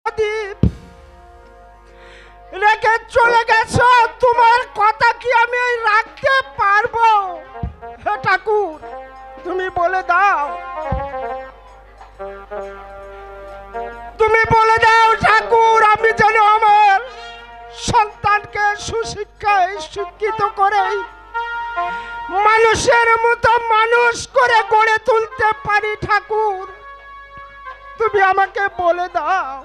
প্রদীপ রেখে চলে গেছো, তোমার কথা কি আমি রাখতে পারবো? হে ঠাকুর, তুমি বলে দাও, তুমি বলে দাও ঠাকুর, আমি যেন আমার সন্তানকে সুশিক্ষায় শিক্ষিত করে মানুষের মতো মানুষ করে গড়ে তুলতে পারি। ঠাকুর, তুমি আমাকে বলে দাও।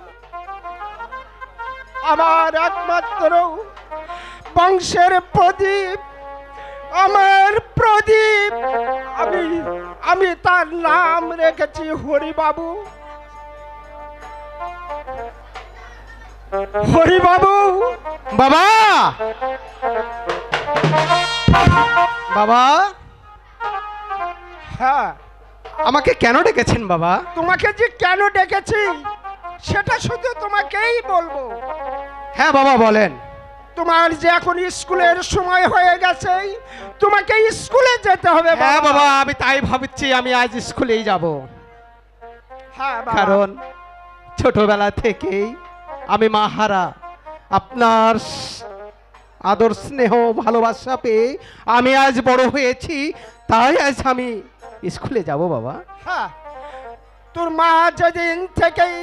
আমার একমাত্র বংশের প্রদীপ, আমার প্রদীপ, আমি তার নাম রেখেছি হরিবাবু। হরিবাবু। বাবা, বাবা, হ্যাঁ, আমাকে কেন ডেকেছেন বাবা? তোমাকে যে কেন ডেকেছি সেটা শুধু তোমাকেই বলবো। হ্যাঁ বাবা, বলেন। তোমার যে এখন স্কুলের সময় হয়ে গেছে, তোমাকে স্কুলে যেতে হবে। হ্যাঁ বাবা, আমি তাই ভাবছি, আমি আজ স্কুলেই যাব। হ্যাঁ, কারণ ছোটবেলা থেকেই আমি মাহারা আপনার আদর স্নেহ ভালোবাসা পেয়ে আমি আজ বড় হয়েছি, তাই আজ আমি স্কুলে যাব বাবা। হ্যাঁ, তোর মা যেদিন থেকেই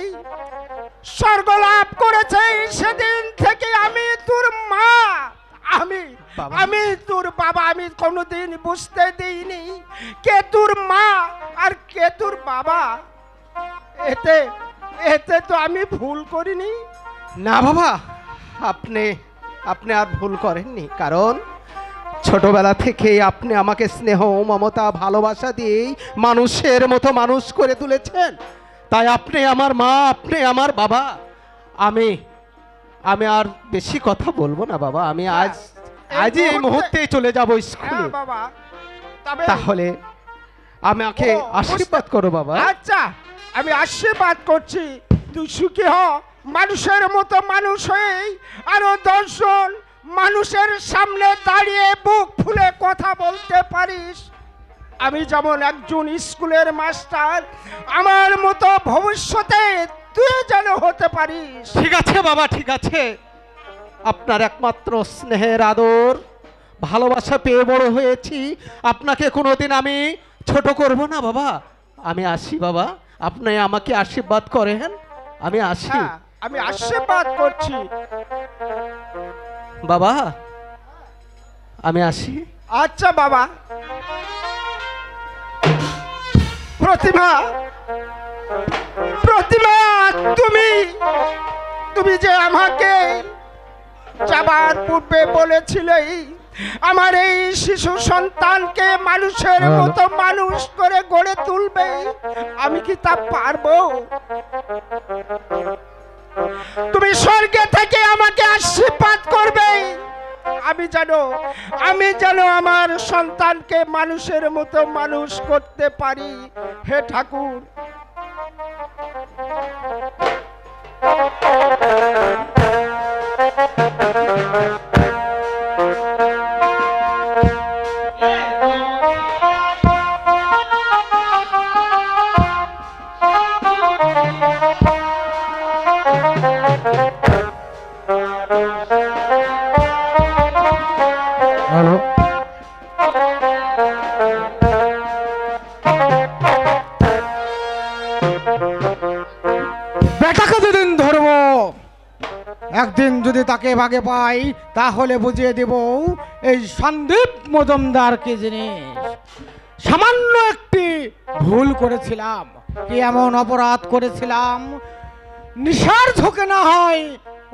স্বর্গ লাভ করেছে সেদিন থেকে আমি তোর মা, আমি তোর বাবা, আমি কোনোদিন বুঝতে দিইনি কে তোর মা আর কে তোর বাবা। এতে এতে তো আমি ভুল করিনি। না বাবা, আপনি আপনি আর ভুল করেননি, কারণ ছোটবেলা থেকেই আপনি আমাকে স্নেহ মমতা ভালোবাসা দিয়েই মানুষের মতো মানুষ করে তুলেছেন। তাই আপনি আমার মা, আপনি আমার বাবা। আমি আমি আর বেশি কথা বলবো না বাবা, আমি আজই এই মুহূর্তেই চলে যাব স্কুলে। বাবা, তাহলে আমাকে আশীর্বাদ করো বাবা। আচ্ছা, আমি আশীর্বাদ করছি, তুই সুখী হ, মানুষের মতো মানুষ হয়ে আরো 10 জন মানুষের সামনে দাঁড়িয়ে বুক ফুলে কথা বলতে পারিস। আমি যেমন একজন স্কুলের মাস্টার, আমার মতো ভবিষ্যতে তুই যেন হতে পারিস। ঠিক আছে বাবা, ঠিক আছে। আপনার একমাত্র স্নেহের আদর ভালোবাসা পেয়ে বড় হয়েছি, আপনাকে কোনোদিন আমি ছোট করব না বাবা। আমি আসি বাবা, আপনি আমাকে আশীর্বাদ করেন, আমি আসি। হ্যাঁ, আমি আশীর্বাদ করছি বাবা, আমি আসি। আচ্ছা বাবা। প্রতিমা, প্রতিমা, তুমি যে আমাকে যাবার পূর্বে বলেছিলে আমার এই শিশু সন্তানকে মানুষের মতো মানুষ করে গড়ে তুলবে, আমি কি তা পারবো? তুমি স্বর্গে থেকে আমাকে আশীর্বাদ করবে, আমি যেন আমার সন্তানকে মানুষের মতো মানুষ করতে পারি। হে ঠাকুর, বেটাকে যেদিন ধরব, একদিন যদি তাকে ভাগে পাই, তাহলে বুঝিয়ে দেব এই সন্দীপ মজুমদার কি জিনিস। সামান্য একটি ভুল করেছিলাম, কি এমন অপরাধ করেছিলাম, নিশার ঝোঁকে না হয়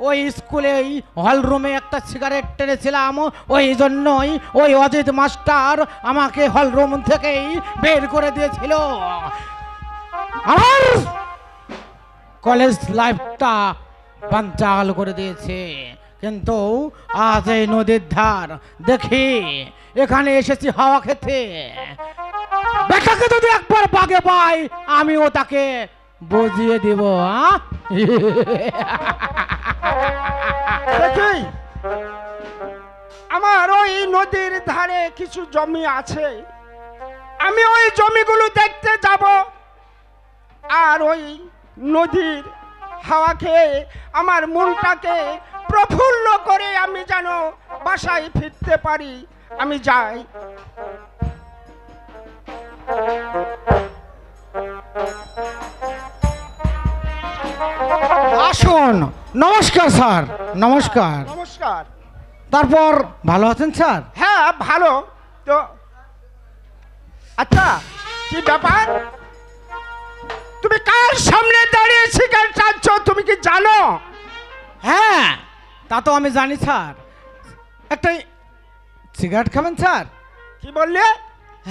ওই স্কুলেই হলরুমে একটা সিগারেট টেনেছিলাম, ওই জন্যই ওই অজিত মাস্টার আমাকে হলরুম থেকেই বের করে দিয়েছিল। আমার কলেজ লাইফটা বানচাল করে দিয়েছে। কিন্তু আজ এই নদীর ধার দেখি, এখানে এসেছি হাওয়া খেতে। বেটাকে যদি একবার বাগে পাই, আমিও তাকে বুঝিয়ে দিব। আমার ওই নদীর ধারে কিছু জমি আছে, আমি ওই জমিগুলো দেখতে যাব, আর ওই নদীর হাওয়া খেয়ে আমার মনটাকে প্রফুল্ল করে আমি যেন বাসায় ফিরতে পারি। আমি যাই। আসুন। নমস্কার স্যার, নমস্কার। নমস্কার। তারপর ভালো আছেন স্যার? হ্যাঁ ভালো তো। আচ্ছা কি ব্যাপার, তুমি কার সামনে দাঁড়িয়ে সিগারেট টানছ তুমি কি জানো? হ্যাঁ তা তো আমি জানি স্যার। একটা সিগারেট খাবেন স্যার? কি বললে?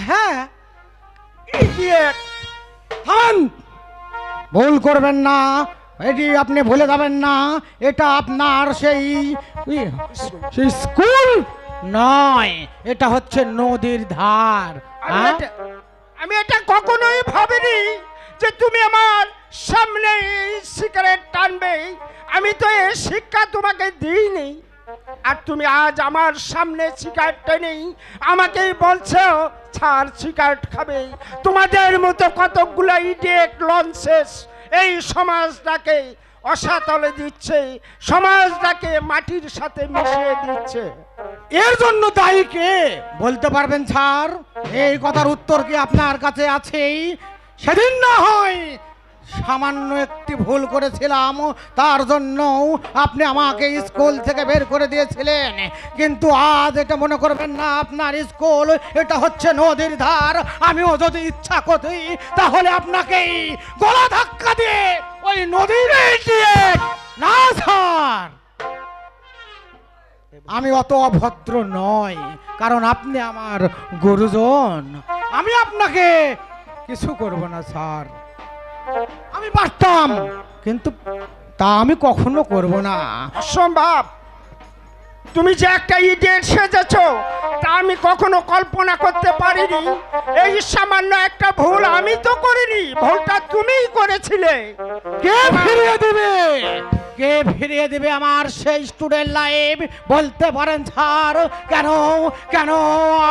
হ্যাঁ। ইডিয়েট। থামান, ভুল করবেন না। এটি আপনি ভুলে যাবেন না, এটা আপনার সেই সেই স্কুল নয়, এটা হচ্ছে নদীর ধার। হ্যাঁ? আমি এটা কখনোই ভাবিনি যে তুমি আমার সামনে সিগারেট টানবে। আমি তো এই শিক্ষা তোমাকে দিইনি, আর তুমি আজ আমার সামনে সিগারেট টেনেই আমাকেই বলছো ছাড় সিগারেট খাবে। তোমাদের মতো কতগুলো ইডিয়েট লঞ্চেস এই সমাজটাকে অসাতলে দিচ্ছে, সমাজটাকে মাটির সাথে মিশিয়ে দিচ্ছে। এর জন্য দায়ী কে বলতে পারবেন স্যার? এই কথার উত্তর কি আপনার কাছে আছেই? সেদিন না হয় সামান্য একটি ভুল করেছিলাম, তার জন্য আপনি আমাকে স্কুল থেকে বের করে দিয়েছিলেন, কিন্তু আজ এটা মনে করবেন না আপনার স্কুল, এটা হচ্ছে নদীর ধার। আমিও যদি ইচ্ছা করি তাহলে আপনাকেই গলা ধাক্কা দিয়ে ওই নদীর না স্যার, আমি অত অভদ্র নয়, কারণ আপনি আমার গুরুজন। আমি আপনাকে কিছু করব না স্যার। আমি পারতাম, কিন্তু তা আমি কখনো করব না। অসম্ভব। তুমি যে একটা ইডিয়েট সেজেছো তা আমি কখনো কল্পনা করতে পারিনি। এই সামান্য একটা ভুল আমি তো করিনি, ভুলটা তুমিই করেছিলে। কে ফিরিয়ে দিবে? কে ফিরিয়ে দিবে আমার সেই স্টুডেন্ট লাইফ বলতে পারেন স্যার? কেন কেন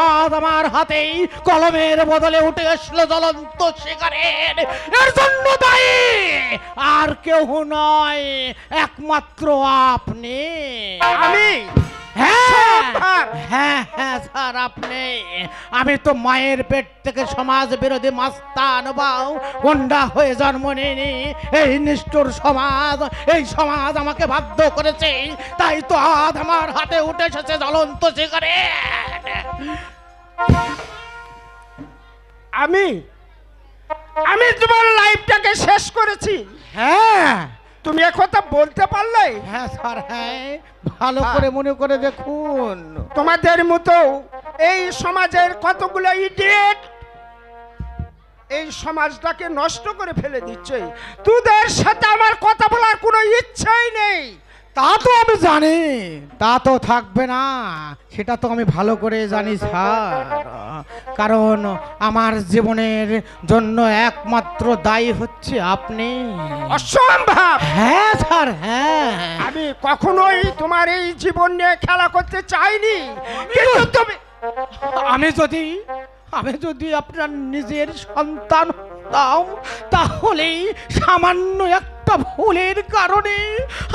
আজ আমার হাতেই কলমের বদলে উঠে আসলো জ্বলন্ত সিগারেট? এর জন্য দায়ী আর কেউ নয়, একমাত্র আপনি। আমি? হ্যাঁ হ্যাঁ হ্যাঁ স্যার, আপনি। আমি তো মায়ের পেট থেকে সমাজ বিরোধী মাস্তান বা গুন্ডা হয়ে জন্ম নিইনি। এই নিষ্ঠুর সমাজ, এই সমাজ আমাকে বাধ্য করেছে, তাই তো আজ আমার হাতে উঠে এসেছে জ্বলন্ত সিগারেট। আমি আমি তোমার লাইফটাকে শেষ করেছি। হ্যাঁ তুমি একথা বলতে পারলে? হ্যাঁ স্যার, হ্যাঁ, ভালো করে মনে করে দেখুন। তোমাদের মতো এই সমাজের কতগুলো ইডিয়েট এই সমাজটাকে নষ্ট করে ফেলে দিচ্ছে। তোদের সাথে আমার কথা বলার কোনো ইচ্ছাই নেই। তা তো আমি জানি, তা তো থাকবে না, সেটা তো আমি ভালো করে জানি স্যার, কারণ আমার জীবনের জন্য একমাত্র দায়ী হচ্ছে আপনি। অসম্ভব। হ্যাঁ স্যার, হ্যাঁ। আমি কখনোই তোমার এই জীবন নিয়ে খেলা করতে চাইনি, কিন্তু তুমি আমি যদি আপনার নিজের সন্তান হতাম, তাহলে সামান্য একটা ভুলের কারণে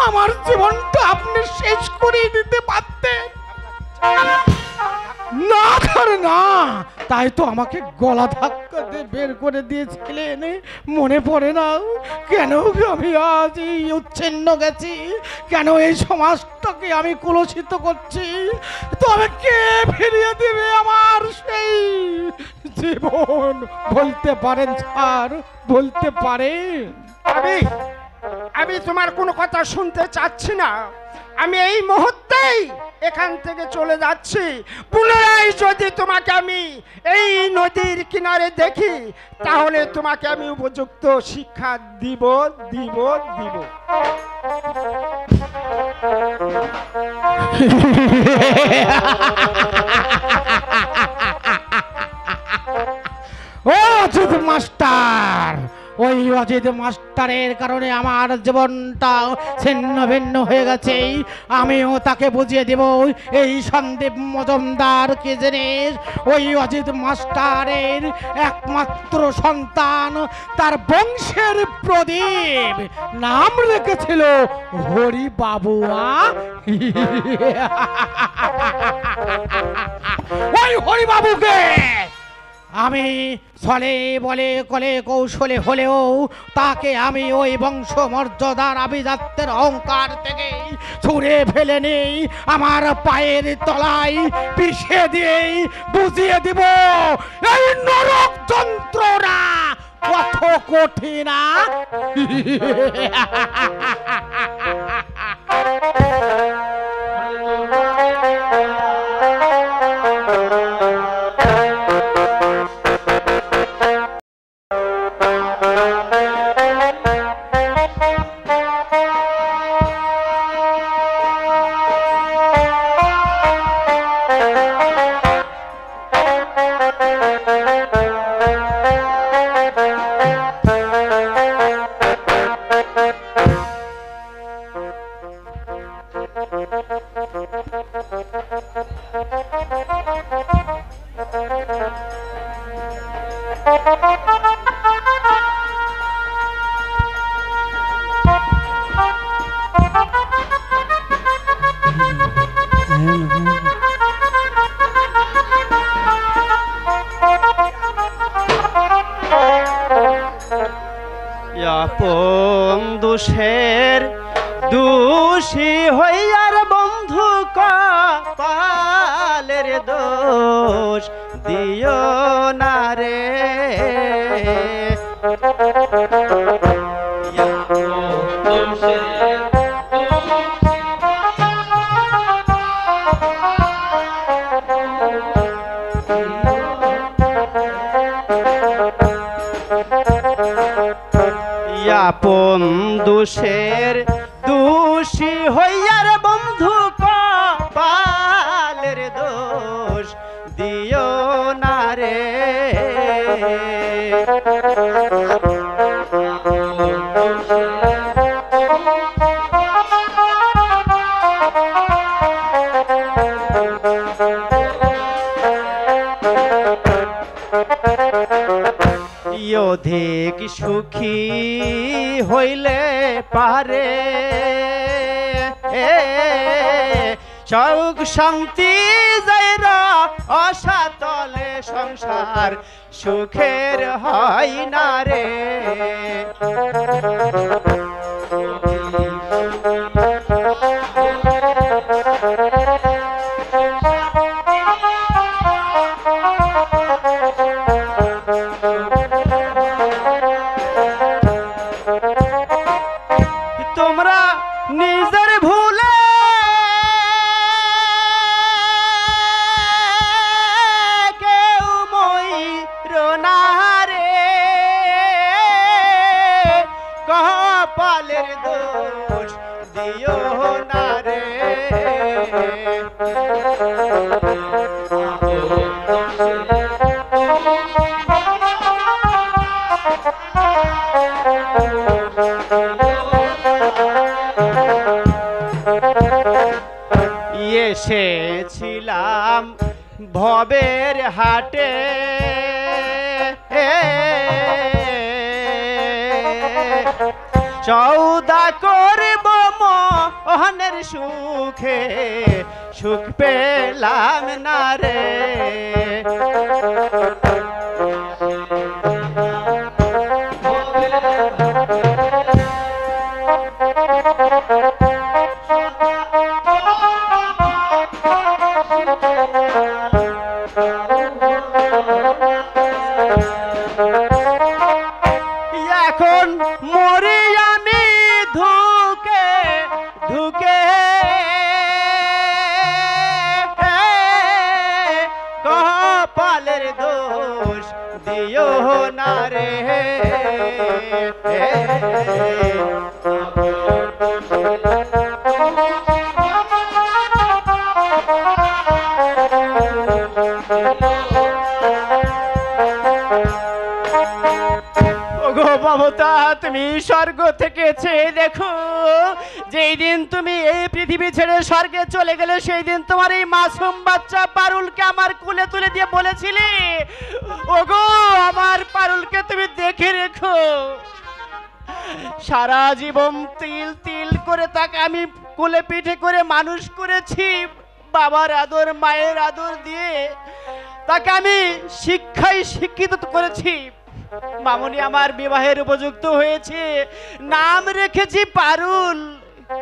আমার জীবনটা আপনি শেষ করে দিতে পারতেন না করে না। তাই তো আমাকে গলা ধাক্কা দিয়ে বের করে দিয়েছিলেন, মনে পড়ে না? কেন আমি আজ এই উচ্ছিন্ন গেছি, কেন এই সমাজটাকে আমি কলুষিত করছি? তবে কে ফিরিয়ে দিবে আমার সেই জীবন বলতে পারেন স্যার? বলতে পারেন? আমি তোমার কোনো কথা শুনতে চাচ্ছি না। আমি এই মুহূর্তেই এখান থেকে চলে যাচ্ছি। পুনরায় যদি তোমাকে আমি এই নদীর কিনারে দেখি, তাহলে তোমাকে আমি উপযুক্ত শিক্ষা দিব দিব দিব। ও অচ্যুত মাস্টার, ওই অজিত মাস্টারের কারণে আমার জীবনটা ছিন্ন ভিন্ন হয়ে গেছে। আমিও তাকে বুঝিয়ে দেব এই সন্দীপ মজুমদার কি জিনিস। ওই অজিত মাস্টারের একমাত্র সন্তান, তার বংশের প্রদীপ, নাম রেখেছিল হরি বাবুয়া। ওই হরি বাবুকে আমি ছলে বলে কলে কৌশলে হলেও তাকে আমি ওই বংশ মর্যাদার আভিজাত্যের অহংকার থেকে ছুঁড়ে ফেলে নেই, আমার পায়ের তলায় পিষে দিয়েই বুঝিয়ে দিব এই নরক যন্ত্রণা কত কঠিন। আপন দোষের দোষী হইয়ার বন্ধু কপালের দোষ দিও না রে। আপন দোষের দোষী হইয়ার বন্ধু কপালের দোষ দিও না রে। অধিক সুখী হইলে পারে সুখ শান্তি যাইরা অসাতলে সংসার সুখের হয় না রে। তোমরা নিজের ভুলে কেউ মইর না রে, কপালের দোষ দিও না রে। এসেছিলাম ভবের হাটে সৌদা করব মোহনের সুখে, সুখ পেলাম না রে। এখন মরি আমি ধুকে ধুকে, কপালের দোষ দিও না রে। ওগো মমতা তুমি স্বর্গ থেকে চেয়ে দেখো, যেই দিন তুমি এই পৃথিবী ছেড়ে স্বর্গে চলে গেলে সেই দিন তোমার এই মাসুম বাচ্চা পারুলকে আমার কোলে তুলে দিয়ে বলেছিলে, ওগো আমার পারুলকে তুমি দেখে রেখো। সারা জীবন তিল তিল করে তাকে আমি কোলে পিঠে করে মানুষ করেছি, বাবার আদর মায়ের আদর দিয়ে তাকে আমি শিক্ষায় শিক্ষিত করেছি। মামুনি আমার বিবাহের উপযুক্ত হয়েছে, নাম রেখেছি পারুল।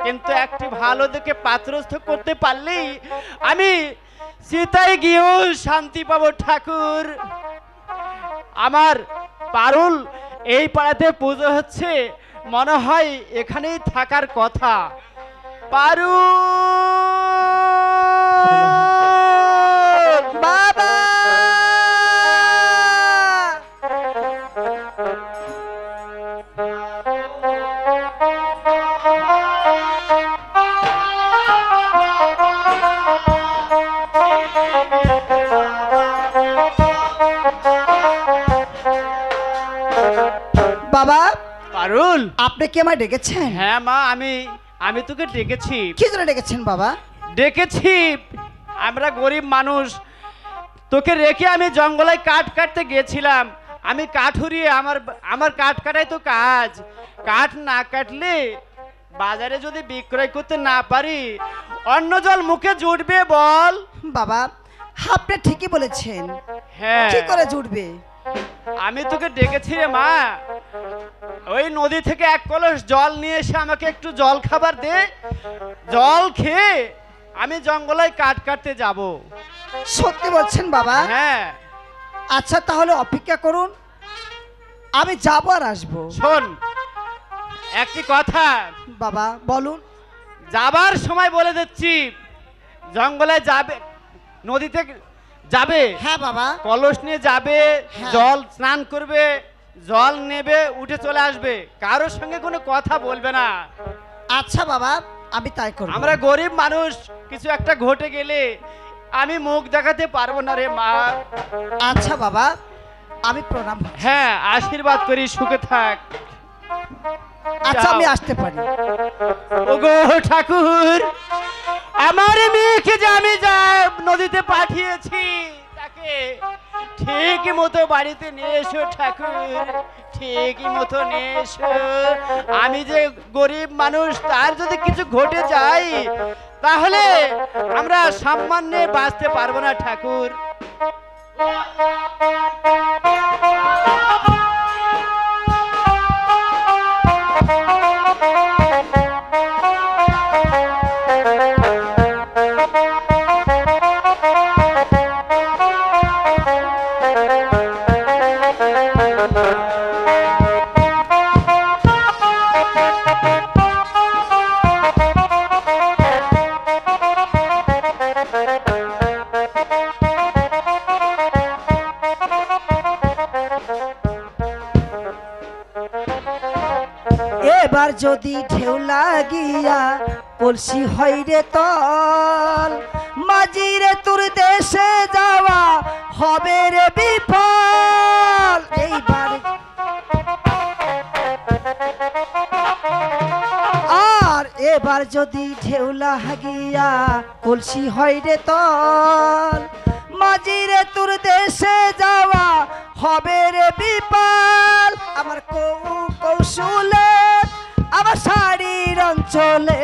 কিন্তু একটি ভালো দেখে পাত্রস্থ করতে পারলেই আমি সীতায় গিয়েও শান্তি পাবো ঠাকুর। আমার পারুল এই পাড়াতে পুজো হচ্ছে, মনে হয় এখানেই থাকার কথা। পারুল বাবা বাবা পারুল, আপনি কি আমায় ডেকেছেন? হ্যাঁ মা, আমি তোকে ডেকেছি। কি জন্য ডেকেছেন বাবা? ডেকেছি, আমরা গরিব মানুষ, তোকে রেখে আমি জঙ্গলে কাঠ কাটতে গেছিলাম। আমি কাঠুরিয়ে আমার কাঠ কাটাই তো কাজ। কাঠ না কাটলে বাজারে যদি বিক্রয় করতে না পারি অন্য জল মুখে জুটবে বল? বাবা আপনি ঠিকই বলেছেন, হ্যাঁ, কি করে জুটবে? আমি তোকে ডেকেছি রে মা, ওই নদী থেকে এক কলস জল নিয়ে এসে আমাকে একটু জল খাবার দে। জল খেয়ে আমি জঙ্গলে কাঠ কাটতে যাব। সত্যি বলছেন বাবা? হ্যাঁ। আচ্ছা তাহলে অপেক্ষা করুন, আমি যাবো আর আসবো। শোন একটি কথা, বাবা বলুন। যাবার সময় বলে দিচ্ছি, জঙ্গলে যাবে, নদীতে যাবে, হ্যাঁ বাবা। কলস নিয়ে যাবে, হ্যাঁ। জল স্নান করবে, জল নেবে, উঠে চলে আসবে, কারোর সঙ্গে কোনো কথা বলবে না। আচ্ছা বাবা আমি তাই করব। আমরা গরিব মানুষ, কিছু একটা ঘটে গেলে আমি মুখ দেখাতে পারবো না রে মা। আচ্ছা বাবা আমি প্রণাম। হ্যাঁ, আশীর্বাদ করি, সুখে থাক। আচ্ছা যাও। আমি আসতে পারি। ওগো ঠাকুর, আমার মেয়েকে যে আমি নদীতে পাঠিয়েছি তাকে ঠিক মতো বাড়িতে নিয়ে এসো ঠাকুর, ঠিক মতো নিয়ে এসো। আমি যে গরিব মানুষ, তার যদি কিছু ঘটে যায় তাহলে আমরা সামান্যে বাঁচতে পারবো না ঠাকুর। এবার যদি ঢেউ লাগিয়া কলসি হয় রে তল, মাঝিরে তোর দেশে যাওয়া হবে রে বিফল। এইবার আর এবার যদি ঢেউ লাগিয়া কলসি হয় রে তল, মাঝিরে তোর দেশে যাওয়া হবে রে বিপাল। আমার কৌশলে আমার শাড়ির অঞ্চলে,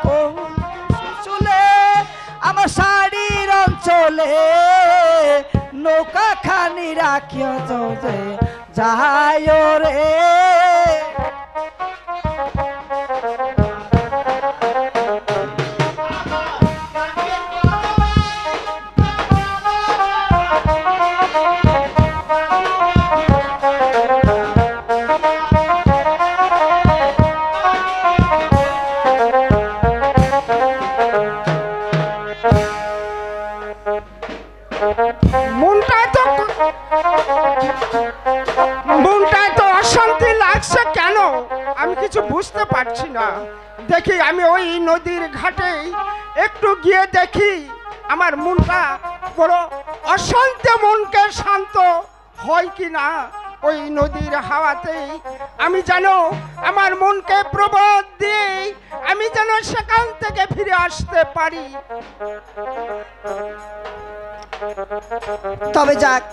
কৌশলে আমার শাড়ির অঞ্চলে নৌকা খানি রাখিও যায় রে। মনটায় তো অশান্তি লাগছে কেন আমি কিছু বুঝতে পারছি না। দেখি আমি ওই নদীর ঘাটে একটু গিয়ে দেখি আমার মনটা বড় অশান্ত, মনকে শান্ত হয় কি না। ওই নদীর হাওয়াতেই আমি যেন আমার মনকে প্রবোধ দিয়ে আমি যেন সেখান থেকে ফিরে আসতে পারি। তবে যাক,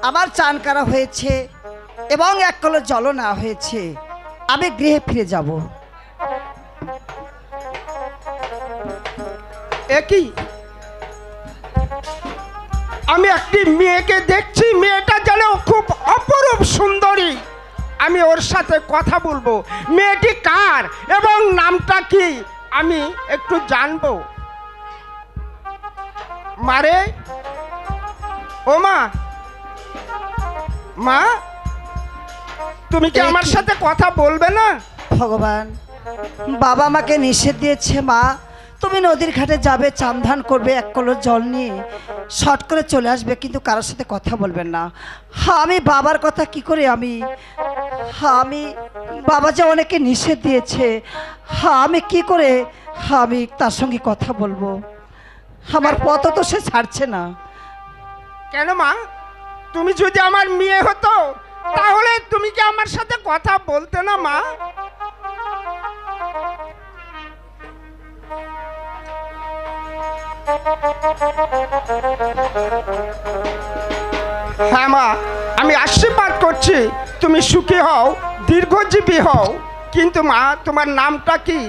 আমার চান করা হয়েছে এবং এক কলস জল না হয়েছে, আমি গৃহে ফিরে যাব। একই আমি একটি মেয়েকে দেখছি, মেয়েটা যেন খুব অপরূপ সুন্দরী। আমি ওর সাথে কথা বলবো। মেয়েটি কার এবং নামটা কি আমি একটু জানবো। মারে, ও মা, মা তুমি কি আমার সাথে কথা বলবে না? ভগবান, বাবা আমাকে নিষেধ দিয়েছে, মা তুমি নদীর ঘাটে যাবে, চান ধান করবে, এক কলস জল নিয়ে শর্ট করে চলে আসবে, কিন্তু কারোর সাথে কথা বলবেন না। হ্যাঁ, আমি বাবার কথা কি করে আমি বাবা যে অনেকে নিষেধ দিয়েছে, হ্যাঁ আমি কি করে আমি তার সঙ্গে কথা বলবো? আমার পথ তো সে ছাড়ছে না। কেন মা, তুমি যদি আমার মেয়ে হতো তাহলে তুমি কি আমার সাথে কথা বলতে না মা? হ্যাঁ মা, আমি আশীর্বাদ করছি তুমি সুখী হও, দীর্ঘজীবী হও। কিন্তু মা, তোমার নামটা কি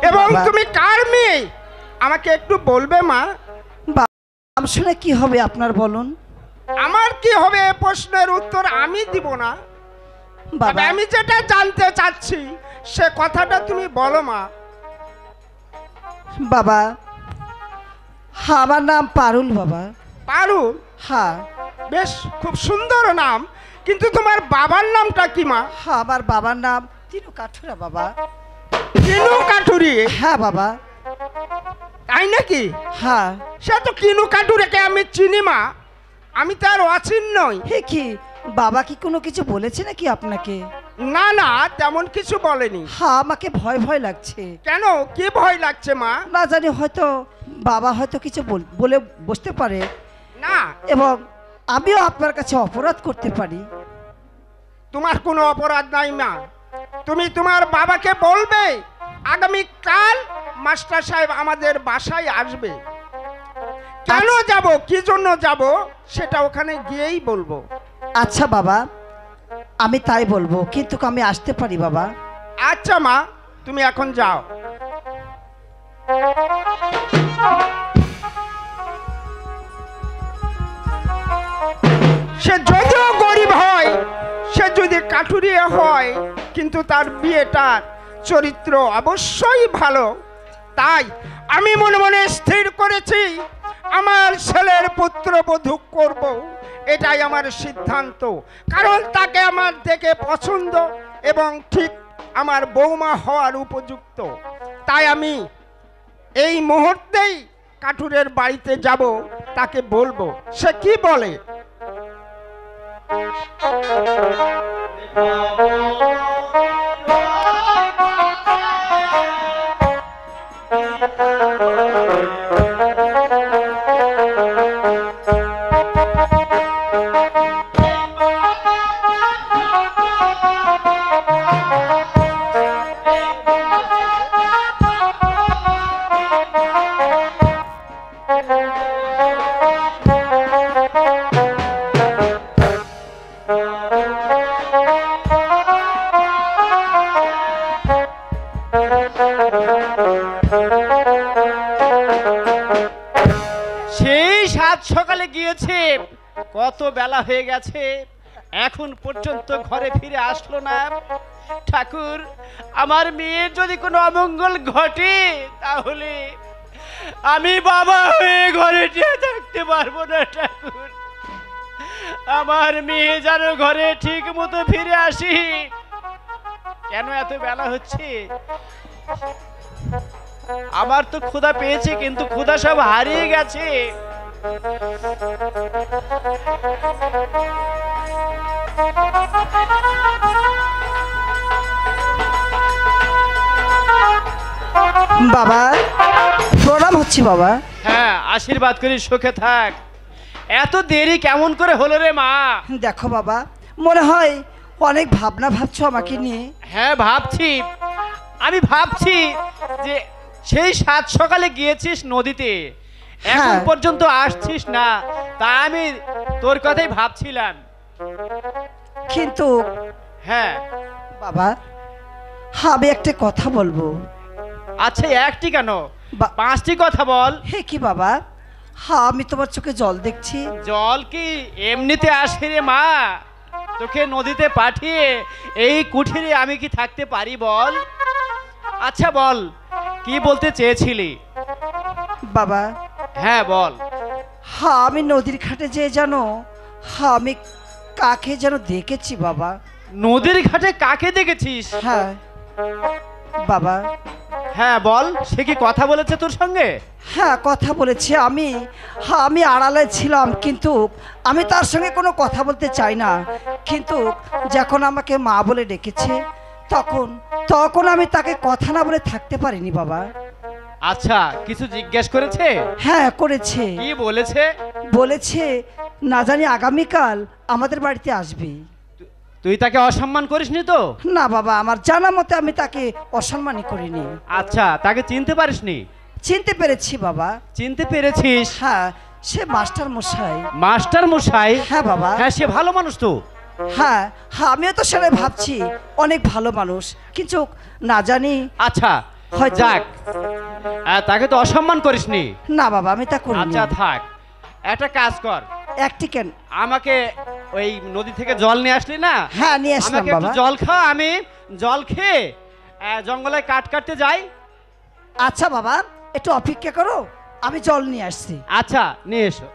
এবং বাবা। তুমি কার মেয়ে আমাকে একটু বলবে মা? নাম শুনে কি হবে আপনার বলুন? আমার কি হবে এ প্রশ্নের উত্তর আমি দিব না। বাবা, তবে আমি যেটা জানতে চাচ্ছি সে কথাটা তুমি বলো মা। বাবা, হ্যাঁ আমার নাম পারুল বাবা। পারুল? হ্যাঁ বেশ, খুব সুন্দর নাম, কিন্তু তোমার বাবার নামটা কি মা? হ্যাঁ, আমার বাবার নাম তিনু কাঠুরা বাবা। কিনু কাঠুরি? হ্যাঁ বাবা। তাই নাকি? হ্যাঁ। সে তো কিনু কাঠুরিকে আমি চিনি মা, আমি তার অচিন নই। হে কি, বাবা কি কোনো কিছু বলেছে নাকি আপনাকে? না না, তেমন কিছু বলেনি। হ্যাঁ, আমাকে ভয় ভয় লাগছে। কেন, কি ভয় লাগছে মা? না জানি, হয়তো বাবা হয়তো কিছু বলে বসতে পারে, না, এবং আমিও আপনার কাছে অপরাধ করতে পারি। তোমার কোনো অপরাধ নাই মা। তুমি তোমার বাবাকে বলবে আগামী কাল মাস্টার সাহেব আমাদের বাসায় আসবে। কেন যাব, কি জন্য যাব সেটা ওখানে গিয়েই বলবো। আচ্ছা বাবা, আমি তাই বলবো, কিন্তু আমি আসতে পারি বাবা? আচ্ছা মা, তুমি এখন যাও। সে যদিও গরিব হয়, সে যদি কাঠুরিয়া হয়, কিন্তু তার বিয়েটার চরিত্র অবশ্যই ভালো। তাই আমি মনে মনে স্থির করেছি আমার ছেলের পুত্রবধূ করব, এটাই আমার সিদ্ধান্ত। কারণ তাকে আমার দেখে পছন্দ এবং ঠিক আমার বৌমা হওয়ার উপযুক্ত। তাই আমি এই মুহূর্তেই কাঠুরের বাড়িতে যাব, তাকে বলবো সে কি বলে। সেই সাত সকালে গিয়েছে, কত বেলা হয়ে গেছে, এখন পর্যন্ত ঘরে ফিরে আসলো না। ঠাকুর, আমার মেয়ের যদি কোনো অমঙ্গল ঘটে তাহলে আমি বাবা হয়ে ঘরে টিকে থাকতে পারবো না। ঠাকুর, আমার মেয়ে যেন ঘরে ঠিক মতো ফিরে আসি। কেন এত বেলা হচ্ছে? আমার তো ক্ষুধা পেয়েছে, কিন্তু ক্ষুধা সব হারিয়ে গেছে। বাবা, প্রণাম হচ্ছে বাবা। হ্যাঁ, আশীর্বাদ করি, সুখে থাক। এত দেরি কেমন করে হলো রে মা? দেখো বাবা, মনে হয় অনেক ভাবনা ভাবছো আমাকে নিয়ে। হ্যাঁ ভাবছি, আমি ভাবছি যে সেই সাত সকালে গিয়েছিস নদীতে, এখন হ্যাঁ। পর্যন্ত আসছিস না, তা আমি তোর কথাই ভাবছিলাম। কিন্তু হ্যাঁ বাবা, আমি একটা কথা বলবো। আচ্ছা, একটি কেন, বা- 5টি কথা বল। হে কি বাবা, আমি তোমার চোখে জল দেখছি। জল কি এমনিতে আসে রে মা? তোকে নদীতে পাঠিয়ে এই কুঠিরে আমি কি থাকতে পারি বল? আচ্ছা বল, কি বলতে চেয়েছিলি? বাবা, হ্যাঁ বল। আমি নদীর ঘাটে যেয়ে জানো, আমি কাকে যেন দেখেছি বাবা। নদীর ঘাটে কাকে দেখেছিস? হ্যাঁ বাবা, হ্যাঁ বল, সে কি কথা বলেছে তোর সঙ্গে? হ্যাঁ কথা বলেছি। আমি আড়ালে ছিলাম, কিন্তু আমি তার সঙ্গে কোনো কথা বলতে চাই না, কিন্তু যখন আমাকে মা বলে ডেকেছে তখন তখন আমি তাকে কথা না বলে থাকতে পারিনি বাবা। আচ্ছা, কিছু জিজ্ঞেস করেছে? হ্যাঁ করেছে। কি বলেছে? বলেছে না জানি আগামীকাল আমাদের বাড়িতে আসবে। তুই তাকে অসম্মান করিসনি তো? না বাবা, আমার জানা মতে আমি তাকে অসম্মানই করিনি। আচ্ছা, তাকে চিনতে পারিসনি? চিনতে পেরেছি বাবা। চিনতে পেরেছিস? হ্যাঁ, সে মাস্টার মশাই। মাস্টার মশাই? হ্যাঁ বাবা। হ্যাঁ, সে ভালো মানুষ তো। হ্যাঁ হ্যাঁ, আমিও তো সেটাই ভাবছি, অনেক ভালো মানুষ, কিন্তু না জানি। আচ্ছা হয়তো- যাক, তাকে তো অসম্মান করিসনি। না বাবা, আমি তা করিনি। আচ্ছা থাক, একটা কাজ কর, একটি কেন? আমাকে ওই নদী থেকে জল নিয়ে আসলি না, হ্যাঁ নিয়ে আসলাম আমাকে একটু বাবা। জল খা, আমি জল খেয়ে জঙ্গলে কাঠ কাটতে যাই। আচ্ছা বাবা, একটু অপেক্ষা করো, আমি জল নিয়ে আসছি। আচ্ছা নিয়ে এসো।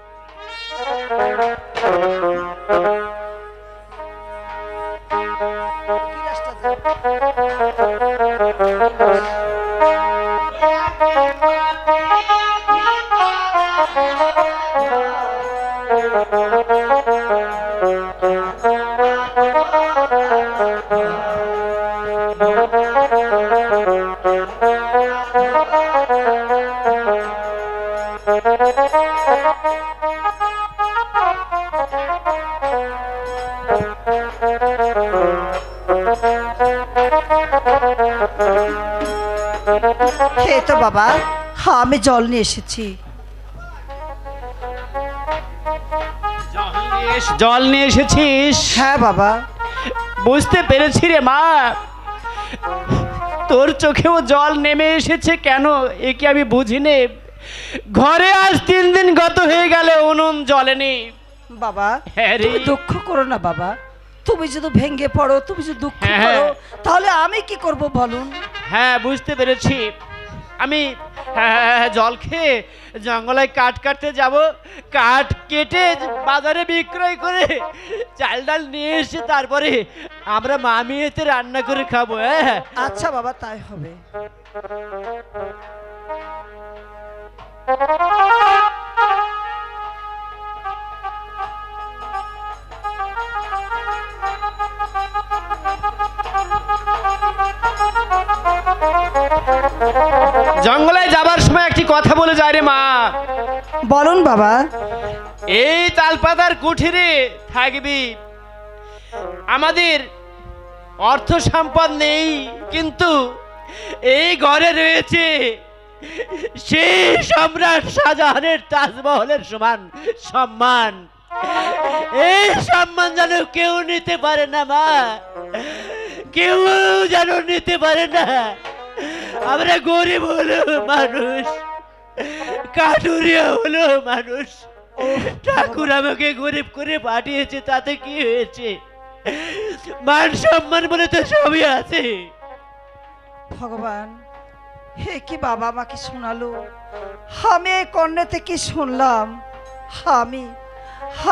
এই তো বাবা, হ্যাঁ আমি জল নিয়ে এসেছি। জল নিয়ে এসেছিস? হ্যাঁ বাবা। বুঝতে পেরেছি রে মা, তোর চোখেও জল নেমে এসেছে কেন এ কি আমি বুঝিনি। ঘরে আজ 3 দিন গত হয়ে গেল, উনুন জ্বলেনি। বাবা হ্যাঁ রে। তুমি দুঃখ করো না বাবা, তুমি যদি ভেঙে পড়ো, তুমি যদি দুঃখ হ্যাঁ। করো, তাহলে আমি কি করব বলুন? হ্যাঁ বুঝতে পেরেছি, আমি জল খেয়ে জঙ্গলে কাঠ কাটতে যাব, কাঠ কেটে বাজারে বিক্রয় করে চাল ডাল নিয়ে এসে তারপরে আমরা মামিয়েতে রান্না করে খাবো। হ্যাঁ আচ্ছা বাবা, তাই হবে। জঙ্গলে যাবার সময় একটি কথা বলে যায় রে মা। বলুন বাবা। এই তালপাতার কুঠিরে থাকবি, আমাদের অর্থ সম্পদ নেই, কিন্তু এই ঘরে রয়েছে সেই সম্রাট শাহজাহানের তাজমহলের সমান সম্মান। এই সম্মান যেন কেউ নিতে পারে না মা, কেউ যেন নিতে পারে না। আমরা গরিব হলো মানুষ, কাঠুরিয়া হলো মানুষ, ঠাকুর আমাকে গরিব করে পাঠিয়েছে, তাতে কি হয়েছে? মান সম্মান বলে তো সবই আছে। ভগবান, হে কি বাবা আমাকে শোনালো, আমি এই কর্ণেতে কি শুনলাম? আমি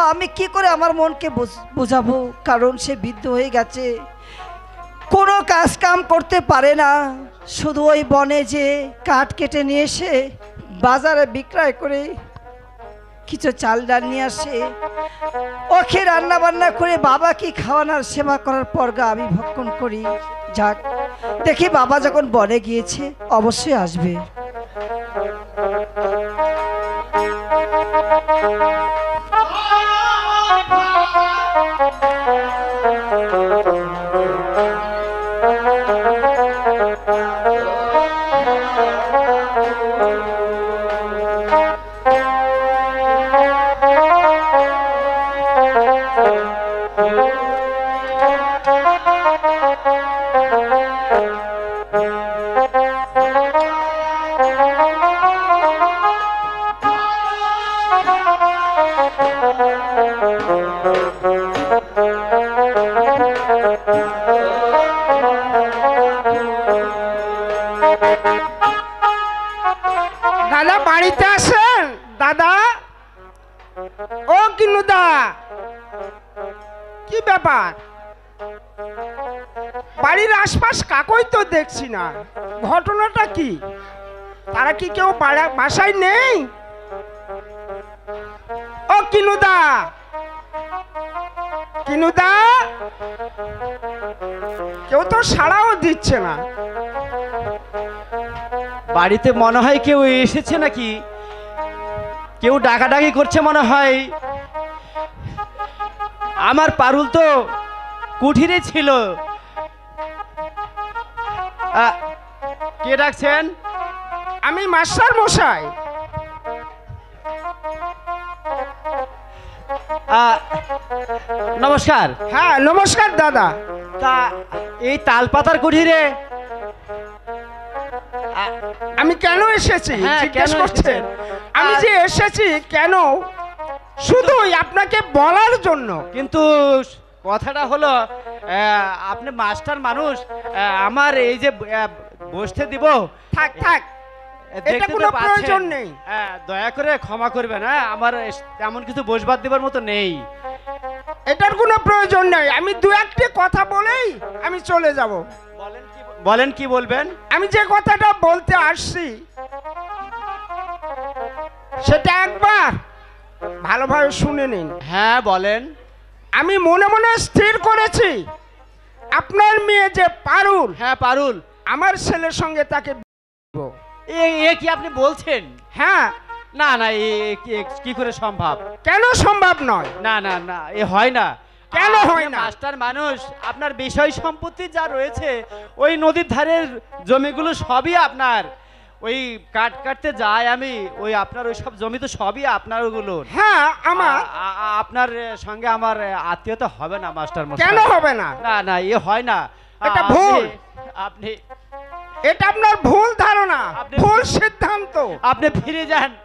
আমি কি করে আমার মনকে বোঝাবো, কারণ সে বৃদ্ধ হয়ে গেছে, কোনো কাজ কাম করতে পারে না, শুধু ওই বনে যে কাঠ কেটে নিয়ে এসে বাজারে বিক্রয় করে কিছু চাল ডাল নিয়ে আসে, ওকে রান্না বান্না করে বাবা কি খাওয়ানোর সেবা করার পর আমি ভক্ষণ করি। যাক, দেখি বাবা যখন বনে গিয়েছে অবশ্যই আসবে। দাদা বাড়িতে আসেন দাদা। ও কিনুদা, কি ব্যাপার? বাড়ির আশপাশ কাকই তো দেখছি না, ঘটনাটা কি? তারা কি কেউ বাসায় নেই? ও কিনুদা, কিনুদা, কেউ তো সাড়াও দিচ্ছে না। বাড়িতে মনে হয় কেউ এসেছে নাকি, কেউ ডাকাডাকি করছে মনে হয়। আমার পারুল তো কুঠিরে ছিল। কে ডাকছেন? আমি মাস্টার মশাই। নমস্কার। হ্যাঁ নমস্কার দাদা। তা এই তালপাতার কুঠিরে আমি কেন এসেছি হ্যাঁ, জিজ্ঞেস কেন করছেন? এসেছেন? আমি যে এসেছি কেন, শুধুই আপনাকে বলার জন্য। কিন্তু কথাটা হলো আপনি মাস্টার মানুষ, আমার এই যে বসতে দিব। থাক থাক, এটা দেখতে তো কোনো পাচ্ছেন। প্রয়োজন নেই। দয়া করে ক্ষমা করবেন, হ্যাঁ আমার তেমন কিছু বসবাদ দেবার মতো নেই। এটার কোনো প্রয়োজন নেই। আমি দু একটি কথা বলেই আমি চলে যাব। বলেন কি বলবেন? আমি যে কথাটা বলতে আসছি সেটা একবার ভালোভাবে শুনে নিন। হ্যাঁ বলেন। আমি মনে মনে স্থির করেছি আপনার মেয়ে যে পারুল, হ্যাঁ পারুল, আমার ছেলের সঙ্গে তাকে বিয়ে দেব। এ কি আপনি বলছেন? হ্যাঁ। না না, কি করে সম্ভব? কেন সম্ভব নয়? না না না, এ হয় না। কেন আপনি হয় না? মাস্টার মানুষ, আপনার বিষয় সম্পত্তি যা রয়েছে, ওই নদীর ধারের জমিগুলো সবই আপনার। ওই কাটতে যায় আমি, ওই আপনার ওই সব জমি তো সবই আপনার ওগুলো। হ্যাঁ আমার। আপনার সঙ্গে আমার আত্মীয়তা হবে না মাস্টার মশাই। কেন হবে না? না না, এ হয় না। এটা ভুল। আপনি এটা আপনার ভুল ধারণা, আপনি- ভুল সিদ্ধান্ত। আপনি ফিরে যান।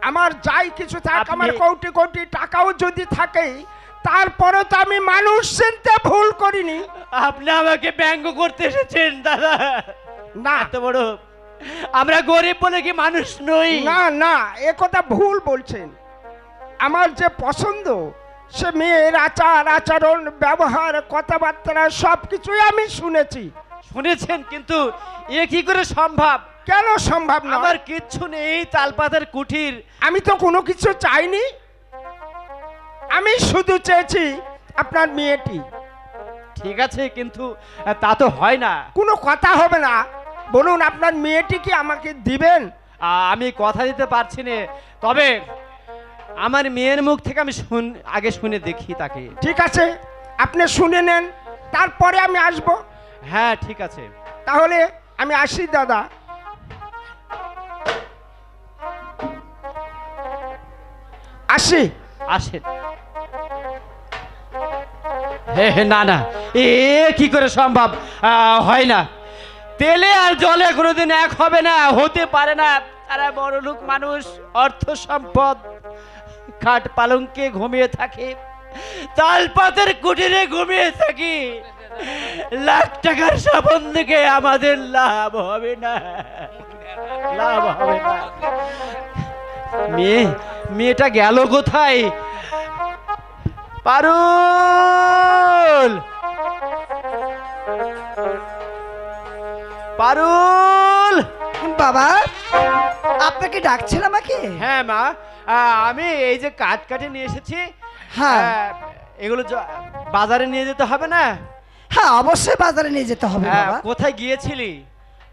আমার যাই কিছু থাক, আপনি- আমার কোটি কোটি টাকাও যদি থাকে, তারপরে তো আমি মানুষ চিনতে ভুল করিনি। আপনি আমাকে ব্যঙ্গ করতে এসেছেন দাদা? না এত বড় আমরা গরিব বলে কি মানুষ নই? না না, এ কথা ভুল বলছেন। আমার যে পছন্দ, সে মেয়ের আচার আচরণ ব্যবহার কথাবার্তা সবকিছুই আমি শুনেছি। শুনেছেন, কিন্তু এ কি করে সম্ভব? কেন সম্ভব না? আমার কিচ্ছু নেই, তালপাতার কুঠির। আমি তো কোনো কিছু চাইনি, আমি শুধু চেয়েছি আপনার মেয়েটি। ঠিক আছে, কিন্তু তা তো হয় না। কোনো কথা হবে না। বলুন আপনার মেয়েটি কি আমাকে দিবেন? আমি কথা দিতে পারছি না, তবে আমার মেয়ের মুখ থেকে আমি আগে শুনে দেখি তাকে। ঠিক আছে, আপনি শুনে নেন, তারপরে আমি আসব। হ্যাঁ ঠিক আছে। তাহলে আমি আসি দাদা। আসি। আসেন। হে হে, না না, এ কি করে সম্ভব? হয় না। তেলে আর জলে কোনোদিন এক হবে না, হতে পারে না। তারা বড় লোক মানুষ, অর্থ সম্পদ, খাট পালঙ্কে ঘুমিয়ে থাকে, তালপাতের কুটিরে ঘুমিয়ে থাকি। লাখ টাকার স্বপ্ন থেকে আমাদের লাভ হবে না, লাভ হবে না। মেয়েটা গেল কোথায়? পারুল, পারুল। বাবা, আপনাকে ডাকছেন আমাকে? হ্যাঁ মা, আমি এই যে কাটে নিয়ে এসেছি। হ্যাঁ। এগুলো বাজারে নিয়ে যেতে হবে না? হ্যাঁ অবশ্যই বাজারে নিয়ে যেতে হবে বাবা। কোথায় গিয়েছিলি?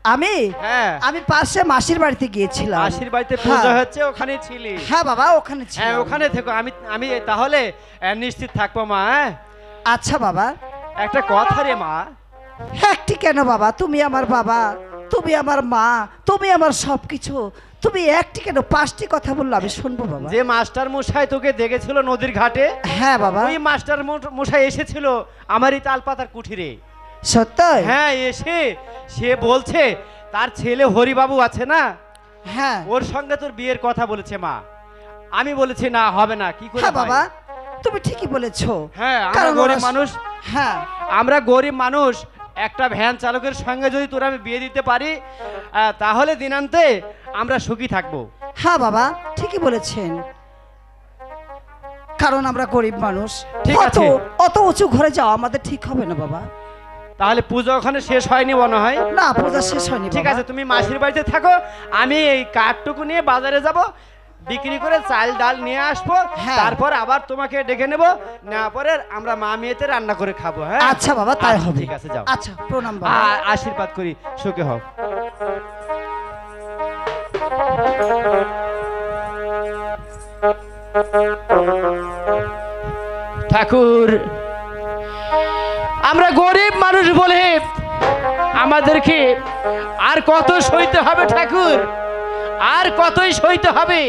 আমি হ্যাঁ, আমি পাশে মাসির বাড়িতে গিয়েছিলাম। মাসির বাড়িতে পূজা হচ্ছে, ওখানে ছিলি? হ্যাঁ বাবা, ওখানে ছিল। হ্যাঁ ওখানে থেকো, আমি তাহলে নিশ্চিত থাকবো মা। হ্যাঁ, আচ্ছা বাবা। একটা কথা রে মা। একটি কেন বাবা, তুমি আমার বাবা। তুমি আমার মা, তুমি আমার সব কিছু। তুমি একটি কেন 5টি কথা বললো আমি শুনবো বাবা। যে মাস্টার মশাই তোকে দেখেছিল নদীর ঘাটে, হ্যাঁ বাবা। ওই মাস্টার মশাই এসেছিল আমার এই তালপাতার কুঠিরে। সত্যি? হ্যাঁ, এসে সে বলছে তার ছেলে হরিবাবু আছে না, হ্যাঁ ওর সঙ্গে তোর বিয়ের কথা বলেছে মা। আমি বলেছি না, হবে না, কি করে হ্যাঁ হয়? বাবা, তুমি ঠিকই বলেছো। হ্যাঁ, আমরা কারণ গরিব ওরা- মানুষ, হ্যাঁ আমরা গরিব মানুষ, একটা ভ্যান চালকের সঙ্গে যদি তোরা আমি বিয়ে দিতে পারি, তাহলে দিনান্তে আমরা সুখী থাকবো। হ্যাঁ বাবা, ঠিকই বলেছেন। কারণ আমরা গরিব মানুষ, ঠিক আছে। অত উঁচু ঘরে যাওয়া আমাদের ঠিক হবে না বাবা। তাহলে পুজো ওখানে শেষ হয়নি মনে হয়। না, পূজা শেষ হয়নি ঠিক বাবা। আছে, তুমি মাসির বাড়িতে থাকো, আমি এই কাঠটুকু নিয়ে বাজারে যাব, বিক্রি করে চাল ডাল নিয়ে আসবো, হ্যাঁ। তারপর আবার তোমাকে ডেকে নেবো, নেওয়ার পরে আমরা মা মেয়েতে রান্না করে খাবো। হ্যাঁ আচ্ছা বাবা, তাই আচ্ছা, হবে। ঠিক আছে, যাও। আচ্ছা, প্রণাম বাবা। আশীর্বাদ করি, সুখে হও। ঠাকুর, আমরা গরিব মানুষ বলে আমাদেরকে আর কত সইতে হবে ঠাকুর, আর কতই সইতে হবে।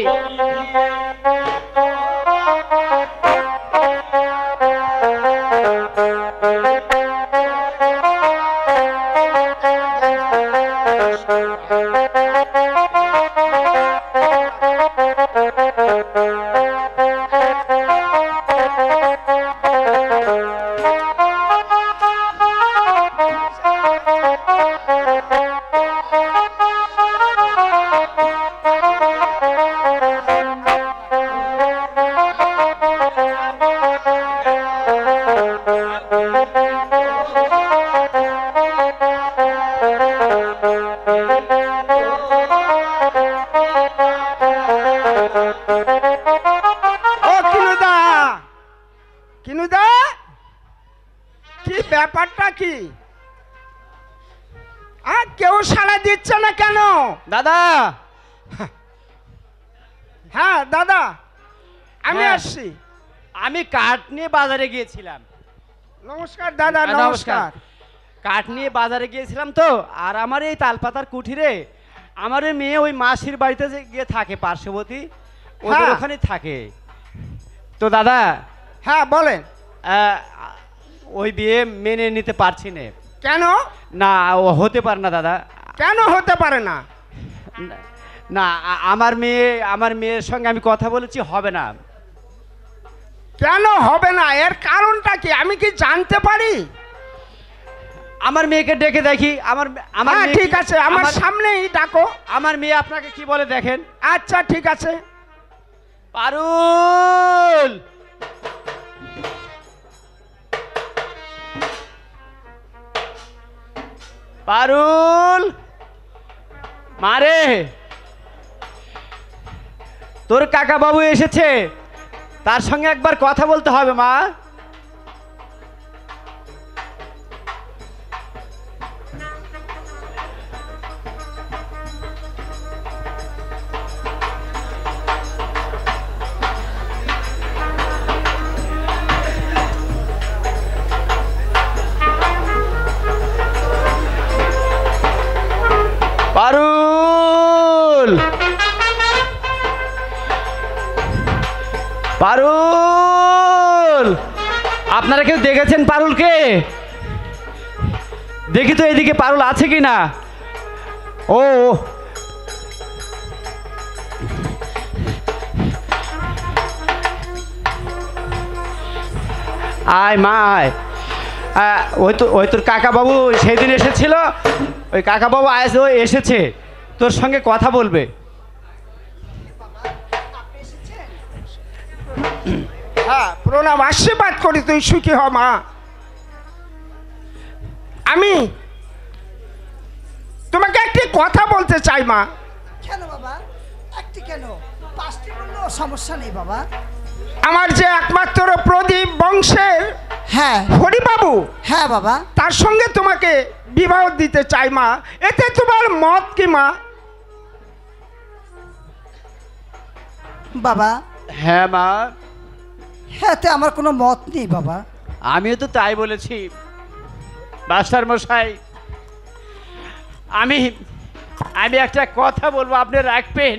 ও কিনুদা, কিনুদা, কি ব্যাপারটা কি? কেউ সাড়া দিচ্ছে না কেন? দাদা, হ্যাঁ দাদা, আমি হ্যাঁ। আসছি। আমি কাঠ নিয়ে বাজারে গিয়েছিলাম। নমস্কার দাদা, হ্যাঁ, নমস্কার। কাঠ নিয়ে বাজারে গিয়েছিলাম তো, আর আমার এই তালপাতার কুঠিরে আমার ওই মেয়ে ওই মাসির বাড়িতে যে গিয়ে থাকে, পার্শ্ববর্তী, ওদের হ্যাঁ। ওখানে থাকে। তো দাদা, হ্যাঁ বলেন। ওই বিয়ে মেনে নিতে পারছি না। কেন? না, ও হতে পারে না দাদা। কেন হতে পারে না? না, আমার মেয়ের সঙ্গে আমি কথা বলেছি, হবে না। কেন হবে না? এর কারণটা কি আমি কি জানতে পারি? আমার মেয়েকে ডেকে দেখি। আমার হ্যাঁ মেয়ে ঠিক কি- আছে, আমার সামনেই ডাকো। আমার মেয়ে আপনাকে কি বলে দেখেন। আচ্ছা ঠিক আছে। পারুল, পারুল, মারে, তোর কাকা বাবু এসেছে, তার সঙ্গে একবার কথা বলতে হবে মা। পারুল, পারুল, আপনারা কেউ দেখেছেন পারুলকে? দেখি তো এদিকে পারুল আছে কি না। ও, আয় মা আয়। ওই তোর কাকা বাবু সেদিন এসেছিল, ওই কাকা বাবু আজ ও এসেছে, তোর সঙ্গে কথা বলবে। হ্যাঁ প্রণাম, আশীর্বাদ করি, তুই সুখী হ মা। আমি তোমাকে একটি কথা বলতে চাই মা। কেন বাবা? একটি কেন, 5টি বললেও সমস্যা নেই বাবা। আমার যে একমাত্র প্রদীপ বংশের হ্যাঁ হরিবাবু, হ্যাঁ বাবা। তার সঙ্গে তোমাকে বিবাহ দিতে চাই মা। এতে তোমার মত কি মা? বাবা, হ্যাঁ মা, এতে আমার কোনো মত নেই বাবা। আমিও তো তাই বলেছি মাস্টার মশাই। আমি আমি একটা কথা বলবো, আপনি রাখবেন?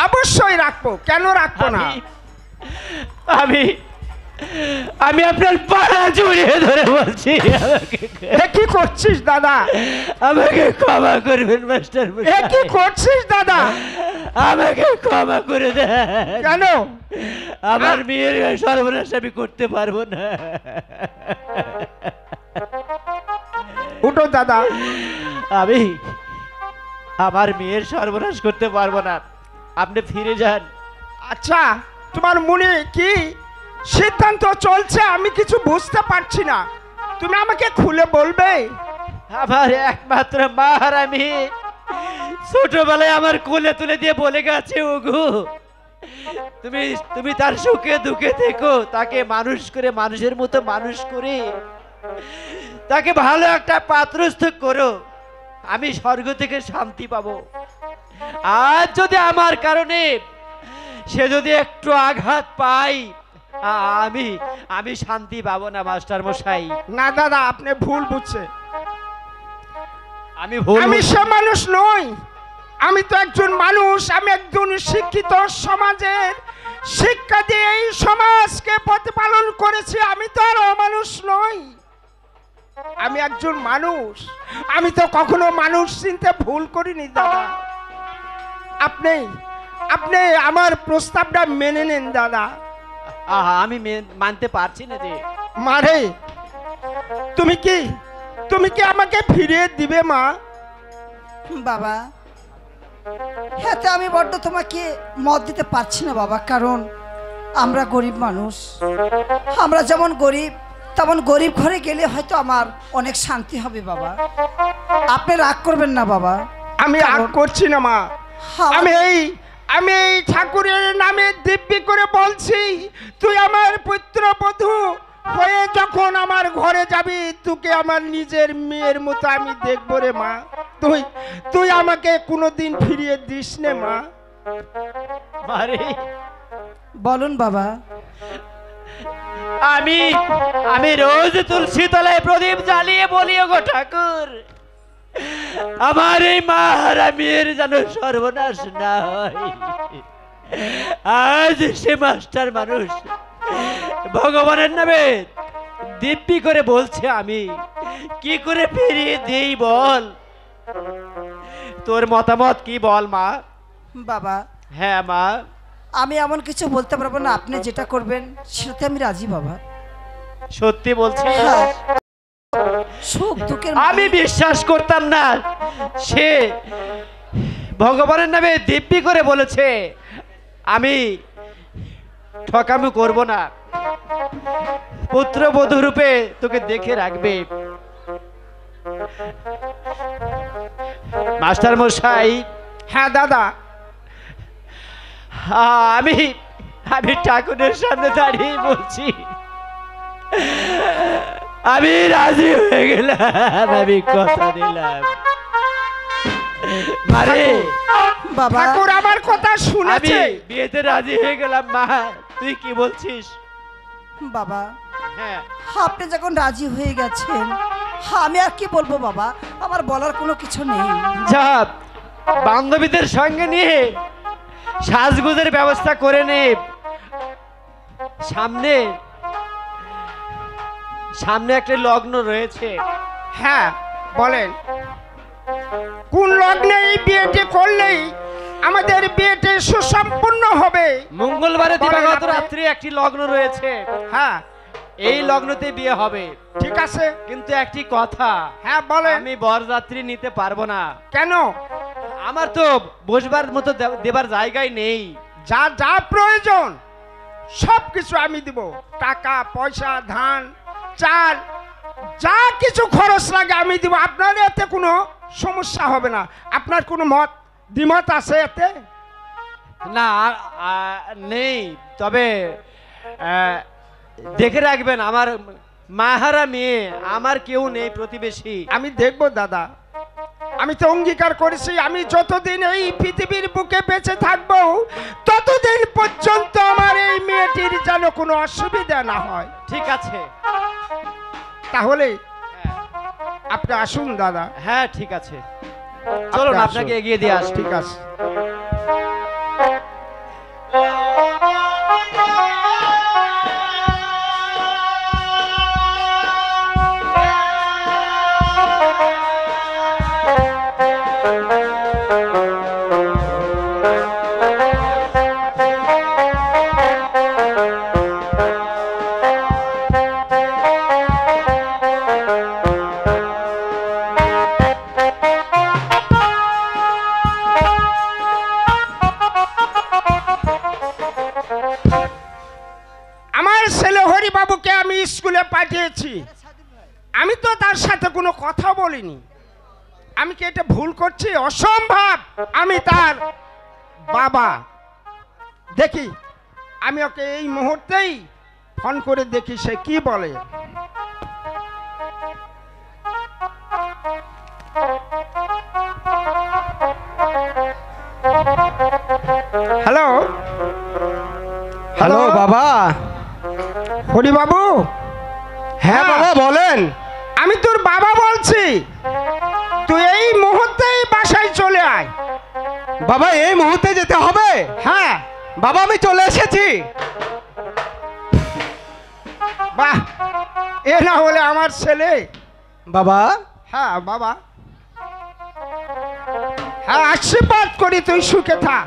অবশ্যই রাখবো, কেন রাখবো না? আমি আমি আপনার পা জড়িয়ে ধরে বলছি, এ কি করছিস দাদা? আমাকে ক্ষমা করবেন মাস্টার এ মশাই। কি করছিস দাদা? আমাকে ক্ষমা করে দেন। কেন? আমার মেয়ের সর্বনাশ আমি করতে পারবো না। উঠো দাদা। আমি আমার মেয়ের সর্বনাশ করতে পারবো না, আপনি ফিরে যান। আচ্ছা, তোমার মনে কি সিদ্ধান্ত চলছে আমি কিছু বুঝতে পারছি না, তুমি আমাকে খুলে বলবে? আমার একমাত্র মা আর আমি ছোটবেলায় আমার কোলে তুলে দিয়ে বলে গেছে, ওগো তুমি তুমি তার সুখে দুঃখে থেকো, তাকে মানুষ করে মানুষের মতো মানুষ করে তাকে ভালো একটা পাত্রস্থ করো, আমি স্বর্গ থেকে শান্তি পাবো। আজ যদি আমার কারণে সে যদি একটু আঘাত পাই, আমি আমি শান্তি পাবো না মাস্টার মশাই। না দাদা, আপনি ভুল বুঝছে। আমি ভুল আমি সে মানুষ নই, আমি তো একজন মানুষ, আমি একজন শিক্ষিত সমাজের শিক্ষা দিয়ে এই সমাজকে প্রতিপালন করেছি, আমি তো আর অমানুষ নই, আমি একজন মানুষ, আমি তো কখনো মানুষ চিনতে ভুল করিনি দাদা। আপনি আপনি আমার প্রস্তাবটা মেনে নেন দাদা। আমি মানতে পারছি না যে। মারে, তুমি কি আমাকে ফিরিয়ে দিবে মা? বাবা, হ্যাঁ, তো আমি বড্ড তোমাকে মত দিতে পারছি না বাবা, কারণ আমরা গরিব মানুষ। আমরা যেমন গরিব, তেমন গরিব ঘরে গেলে হয়তো আমার অনেক শান্তি হবে বাবা। আপনি রাগ করবেন না বাবা। আমি রাগ করছি না মা, হ্যাঁ। আমি এই ঠাকুরের নামে দিব্যি করে বলছি, তুই আমার পুত্রবধূ হয়ে যখন আমার ঘরে যাবি, তোকে আমার নিজের মেয়ের মতো আমি দেখবো রে মা। তুই আমাকে কোনোদিন ফিরিয়ে দিস নে মা। মারে, বলুন বাবা। আমি আমি রোজ তুলসী তলায় প্রদীপ জ্বালিয়ে বলি, ওগো ঠাকুর, আমার এই মা আর মেয়ের যেন সর্বনাশ না হয়। আজ সে মাস্টার মানুষ ভগবানের নামে দিব্যি করে বলছে, আমি কি করে ফিরিয়ে দিই বল? তোর মতামত কি বল মা? বাবা, হ্যাঁ মা, আমি এমন কিছু বলতে পারবো না, আপনি যেটা করবেন সেটাতে আমি রাজি বাবা। সত্যি বলছি। হ্যাঁ, সুখ দুঃখের আমি বিশ্বাস করতাম না, সে ভগবানের নামে দিব্যি করে বলেছে, আমি ঠকামি করব না, পুত্রবধূ রূপে তোকে দেখে রাখবে। মাস্টার মশাই। হ্যাঁ দাদা। আমি আমি ঠাকুরের সামনে দাঁড়িয়ে বলছি, আমি রাজি হয়ে গেলাম, আমি কথা দিলাম। মারে বাবা, ঠাকুর আমার কথা আমি শুনেছে। বিয়েতে রাজি হয়ে গেলাম। মা, তুই কি বলছিস? বাবা, হ্যাঁ, আপনি যখন রাজি হয়ে গেছেন, আমি আর কি বলবো বাবা, আমার বলার কোনো কিছু নেই। যা বান্ধবীদের সঙ্গে নিয়ে সাজগোজের ব্যবস্থা করে নে। সামনে সামনে একটা লগ্ন রয়েছে। হ্যাঁ বলেন, কোন লগ্নে এই বিয়েটি করলেই আমাদের বিয়েটি সুসম্পন্ন হবে? মঙ্গলবারে বলেন দিবাগত আপনি। রাত্রি একটি লগ্ন রয়েছে, হ্যাঁ এই লগ্নতে বিয়ে হবে। ঠিক আছে। কিন্তু একটি কথা, হ্যাঁ বলেন। আমি বরযাত্রী নিতে পারবো না। কেন? আমার তো বসবার মতো দেবার জায়গায় নেই। যা যা প্রয়োজন সব কিছু আমি দিব, টাকা পয়সা ধান চাল যা কিছু খরচ লাগে আমি দিব, আপনার এতে কোনো সমস্যা হবে না। আপনার কোনো দ্বিমত আছে এতে? না, নেই, তবে দেখে রাখবেন, আমার মাহারা মেয়ে, আমার কেউ নেই প্রতিবেশী। আমি দেখব দাদা, আমি তো অঙ্গীকার করেছি, আমি যতদিন এই পৃথিবীর বুকে বেঁচে থাকবো ততদিন পর্যন্ত আমার এই মেয়েটির যেন কোনো অসুবিধা না হয়। ঠিক আছে, তাহলে হ্যাঁ, আপনি আসুন দাদা। হ্যাঁ ঠিক আছে। চলুন আপনি আপনাকে আসুন। এগিয়ে দিয়ে আসি। ঠিক আছে। আমার ছেলে হরিবাবুকে আমি স্কুলে পাঠিয়েছি, আমি তো তার সাথে কোনো কথা বলিনি। আমি কি এটা ভুল করছি? অসম্ভব। আমি তার বাবা। দেখি, আমি ওকে এই মুহূর্তেই ফোন করে দেখি সে কি বলে। হ্যালো হ্যালো বাবা। হরিবাবু। হ্যাঁ বাবা বলেন। আমি তোর বাবা বলছি, তুই এই মুহূর্তেই বাসায় চলে আয়। বাবা এই মুহূর্তে যেতে হবে? হ্যাঁ বাবা আমি চলে এসেছি। বাহ, এ না হলে আমার ছেলে। বাবা হ্যাঁ বাবা, হ্যাঁ আশীর্বাদ করি তুই সুখে থাক।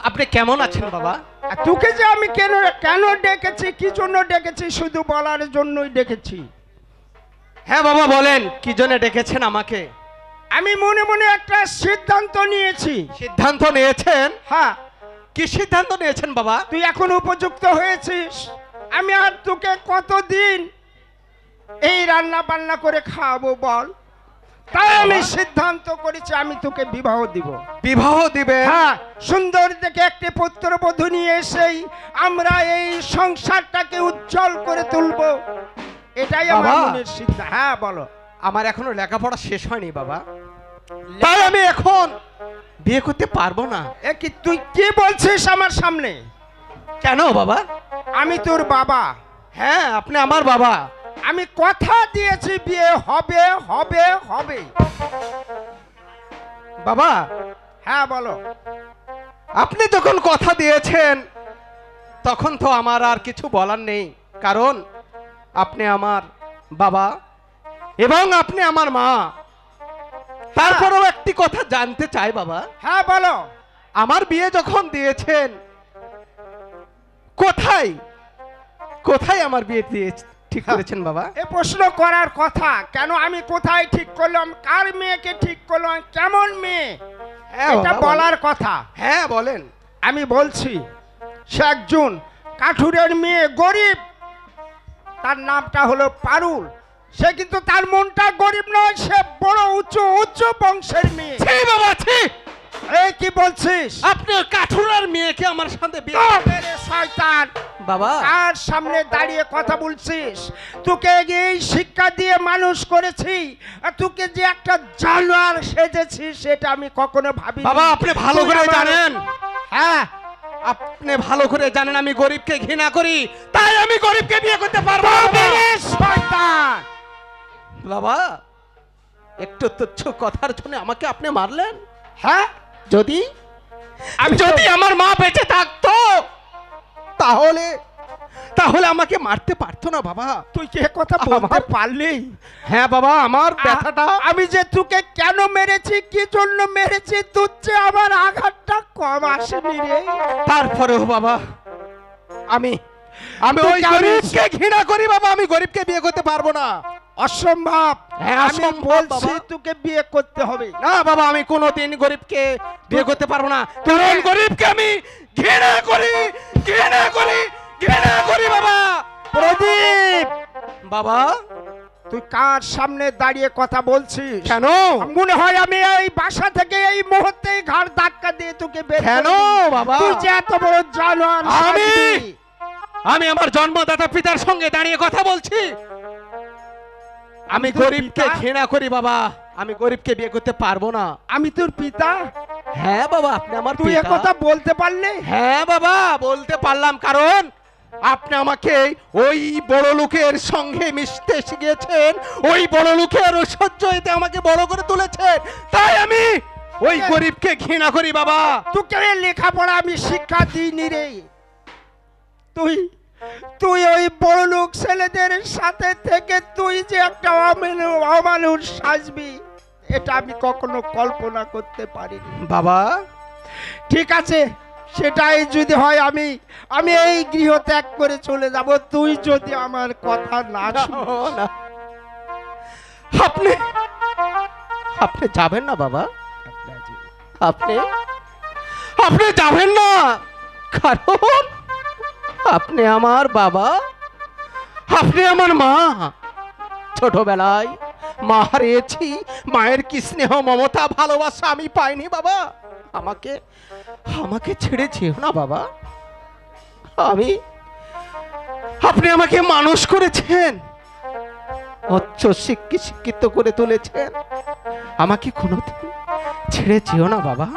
আপনি কেমন আছেন বাবা? আর তোকে যে আমি কেন কেন ডেকেছি, কি জন্য ডেকেছি, শুধু বলার জন্যই ডেকেছি। হ্যাঁ বাবা বলেন, কি জন্য ডেকেছেন আমাকে? আমি মনে মনে একটা সিদ্ধান্ত নিয়েছি। সিদ্ধান্ত নিয়েছেন? হ্যাঁ, কি সিদ্ধান্ত নিয়েছেন বাবা? তুই এখন উপযুক্ত হয়েছিস। আমি আর তোকে কতদিন এই রান্না বান্না করে খাওয়াবো বল? তাই আমি সিদ্ধান্ত করেছি আমি তোকে বিবাহ দিব। বিবাহ দিবে? হ্যাঁ, সুন্দর দেখে একটি পুত্রবধূ নিয়ে এসেই আমরা এই সংসারটাকে উজ্জ্বল করে তুলবো, এটাই আমার বাবা। মনের সিদ্ধান্ত। হ্যাঁ বলো। আমার এখনো লেখাপড়া শেষ হয়নি বাবা, তাই আমি এখন বিয়ে করতে পারবো না। এ কি তুই কি বলছিস আমার সামনে? কেন বাবা? আমি তোর বাবা। হ্যাঁ আপনি আমার বাবা। আমি কথা দিয়েছি বিয়ে হবে হবে হবে। বাবা হ্যাঁ বলো। আপনি যখন কথা দিয়েছেন তখন তো আমার আর কিছু বলার নেই, কারণ আপনি আমার বাবা এবং আপনি আমার মা। তারপরেও একটি কথা জানতে চাই বাবা। হ্যাঁ বলো। আমার বিয়ে যখন দিয়েছেন, কোথায় কোথায় আমার বিয়ে দিয়ে ঠিক করেছেন বাবা? এ প্রশ্ন করার কথা কেন? আমি কোথায় ঠিক করলাম, কার মেয়েকে ঠিক করলাম, কেমন মেয়ে, হ্যাঁ এটা বাবা, বলার কথা। হ্যাঁ বলেন। আমি বলছি, সে একজন কাঠুরের মেয়ে, গরিব। তার নামটা হলো পারুল। সে কিন্তু তার মনটা গরিব নয়, সে বড় উচ্চ উচ্চ বংশের মেয়ে। ছি বাবা ছি! এই কি বলছিস? আপনি কাঠুরার মেয়েকে আমার সাথে বিয়ে তবে রে শয়তান, বাবা? কার সামনে দাঁড়িয়ে কথা বলছিস? তোকে এই শিক্ষা দিয়ে মানুষ করেছি, আর তোকে যে একটা জানোয়ার সেজেছি সেটা আমি কখনো ভাবিনি। বাবা আপনি ভালো তুই করে আমার- জানেন, হ্যাঁ, আপনি ভালো করে জানেন আমি গরিবকে ঘৃণা করি, তাই আমি গরিবকে বিয়ে করতে পারবো না তবে বাবা। রে শয়তান। বাবা একটু তুচ্ছ কথার জন্য আমাকে আপনি মারলেন? হ্যাঁ, যদি আমি যদি আমার মা বেঁচে থাকতো তাহলে তাহলে আমাকে মারতে পারতো না বাবা। তুই কি এ কথা বলতে পারলি? হ্যাঁ বাবা, আমার ব্যথাটা আমি যে তোকে কেন মেরেছি, কি জন্য মেরেছি, তোর চেয়ে আমার আঘাতটা কম আসেনি রে। তারপরেও বাবা আমি আমি তুই ওই কেন- গরিবকে ঘৃণা করি বাবা, আমি গরিবকে বিয়ে করতে পারবো না। অসম্ভব। হ্যাঁ, আমি অসম্ভব বলছি বাবা। তোকে বিয়ে করতে হবে। না বাবা, আমি কোনোদিন গরিবকে বিয়ে করতে পারবো না, কারণ গরিবকে আমি ঘৃণা করি ঘৃণা করি ঘৃণা করি বাবা। প্রদীপ, বাবা তুই কার সামনে দাঁড়িয়ে কথা বলছিস? কেন? মনে হয় আমি এই বাসা থেকে এই মুহূর্তেই ঘাড় ধাক্কা দিয়ে তোকে বের করে কেন দিই। বাবা? তুই যে এত বড় জানোয়ার আমি- সাজবি। আমি আমার জন্মদাতা পিতার সঙ্গে দাঁড়িয়ে কথা বলছি। আমি তোর গরিবকে পিতা? ঘৃণা করি বাবা, আমি গরিবকে বিয়ে করতে পারবো না। আমি তোর পিতা? হ্যাঁ বাবা, আপনি আমার তুই পিতা। কথা বলতে পারলি? হ্যাঁ বাবা, বলতে পারলাম, কারণ আপনি আমাকে ওই বড় লোকের সঙ্গে মিশতে শিখিয়েছেন, ওই বড় লোকের ঐশ্বর্য এতে আমাকে বড় করে তুলেছেন, তাই আমি ওই গরিবকে ঘৃণা করি বাবা। তোকে লেখাপড়া আমি শিক্ষা দিইনি রে। তুই তুই ওই বড় লোক ছেলেদের সাথে থেকে তুই যে একটা অমানুষ সাজবি, এটা আমি কখনো কল্পনা করতে পারিনি বাবা ঠিক আছে, সেটাই যদি হয় আমি আমি এই গৃহ ত্যাগ করে চলে যাব, তুই যদি আমার কথা না শুনিস। না, আপনি আপনি যাবেন না বাবা, আপনি আপনি যাবেন না, কারণ আপনি আমার বাবা, আপনি আমার মা। ছোটবেলায় মা হারিয়েছি, মায়ের কি স্নেহ মমতা ভালোবাসা আমি পাইনি বাবা। আমাকে আমাকে ছেড়ে যেও না বাবা। আপনি আমাকে মানুষ করেছেন, উচ্চ শিক্ষিত করে তুলেছেন, আমাকে কোনোদিন ছেড়ে যেও না বাবা।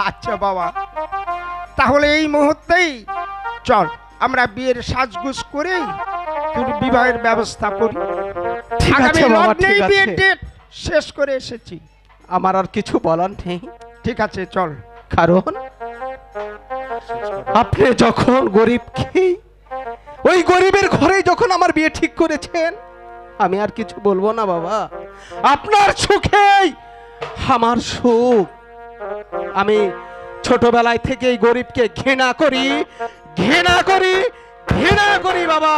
আচ্ছা বাবা, তাহলে এই মুহূর্তেই চল আমরা বিয়ের সাজগুজ করে তোর বিবাহের ব্যবস্থা করি। ঠিক আছে আগামী বাবা, লগ্নেই ঠিক বিয়ের আছে। ডেট শেষ করে এসেছি। আমার আর কিছু বলার নেই, ঠিক আছে চল। কারণ আপনি যখন গরিবকে ওই গরিবের ঘরে যখন আমার বিয়ে ঠিক করেছেন, আমি আর কিছু বলবো না বাবা। আপনার সুখেই আমার সুখ। আমি ছোটবেলায় থেকে এই গরিবকে ঘৃণা করি, ঘৃণা করি, ঘৃণা করি বাবা।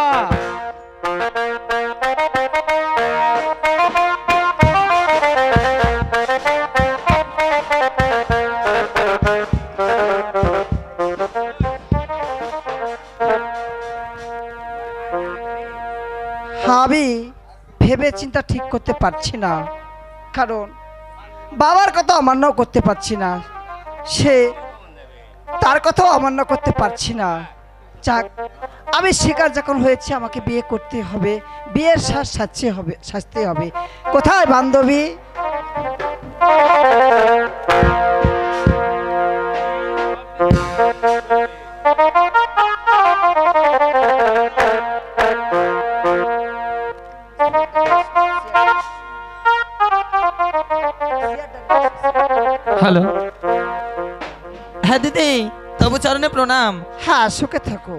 আমি ভেবে চিন্তা ঠিক করতে পারছি না, কারণ বাবার কথা অমান্য করতে পারছি না, সে তার কথাও অমান্য করতে পারছি না। যাক, আমি শিকার যখন হয়েছে আমাকে বিয়ে করতে হবে, বিয়ের সাজতে হবে। কোথায় বান্ধবী? হ্যালো, হ্যাঁ দিদি, তবু চরণে প্রণাম। হ্যাঁ, সুখে থাকো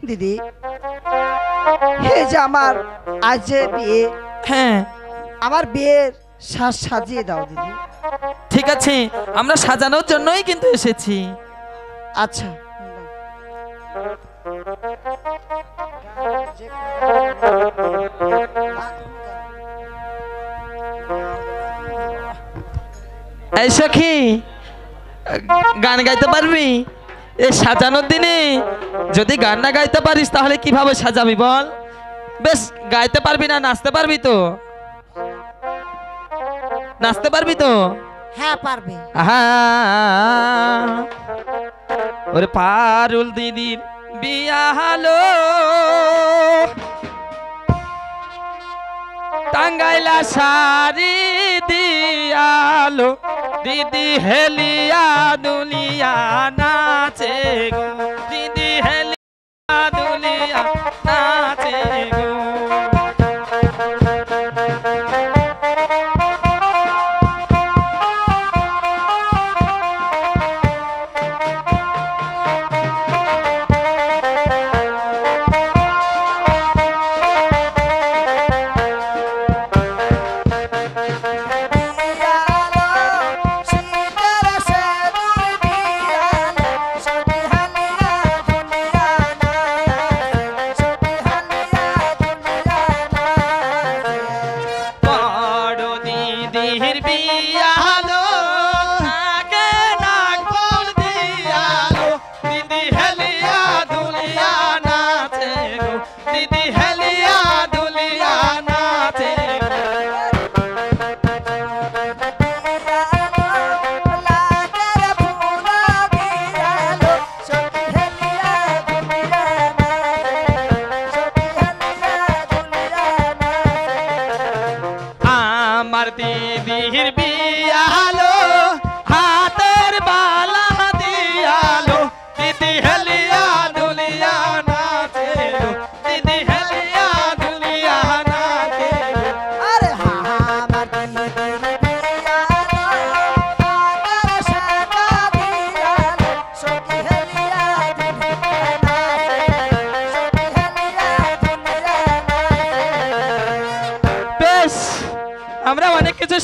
দিদি। হে যে আমার আজ যে বিয়ে, হ্যাঁ আমার বিয়ের সাজ সাজিয়ে দাও দিদি। ঠিক আছে, আমরা সাজানোর জন্যই কিন্তু এসেছি। আচ্ছা, এই সখী, গান গাইতে পারবি? এই সাজানোর দিনে যদি গান না গাইতে পারিস তাহলে কিভাবে সাজাবি বল? বেশ, গাইতে পারবি না নাচতে পারবি তো? নাচতে পারবি তো? হ্যাঁ পারবে। ওরে পারুল দিদির বিয়া হলো, টাঙ্গাইলা শাড়ি দিয়ালো, দিদি হেলিয়া দুলিয়া নাচে গো, দিদি হেলিয়া দুলিয়া নাচে গো।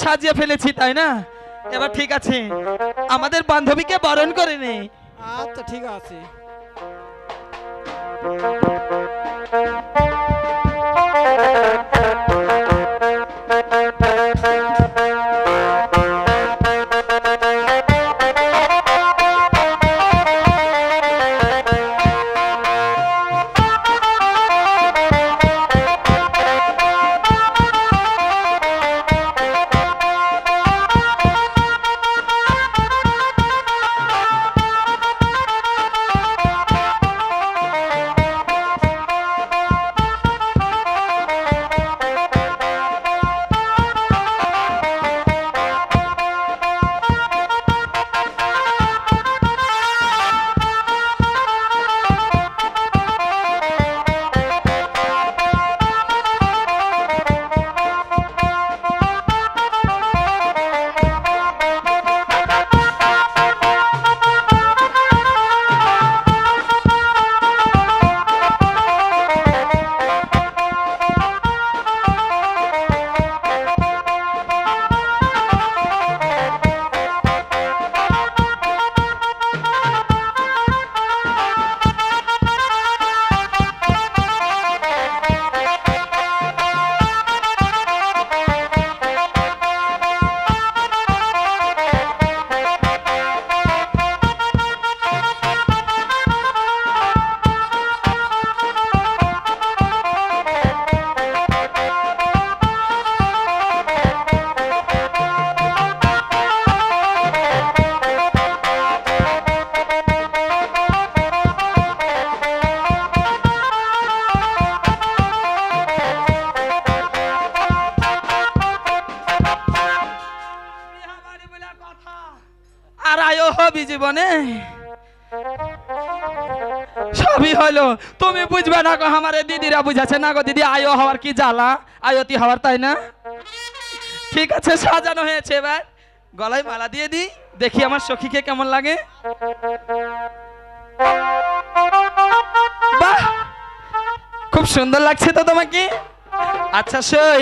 সাজিয়ে ফেলেছি তাই না? এবার ঠিক আছে, আমাদের বান্ধবীকে বরণ করে নে। আচ্ছা ঠিক আছে। আর আয়ো হবি জীবনে সবই হলো, তুমি বুঝবে না গো, আমার দিদিরা বুঝাচ্ছে না গো দিদি, আয়ো হওয়ার কি জ্বালা, আয়তি হওয়ার, তাই না? ঠিক আছে, সাজানো হয়েছে, এবার গলায় মালা দিয়ে দিই, দেখি আমার সখীকে কেমন লাগে। বাহ, খুব সুন্দর লাগছে তো তোমাকে। আচ্ছা সই,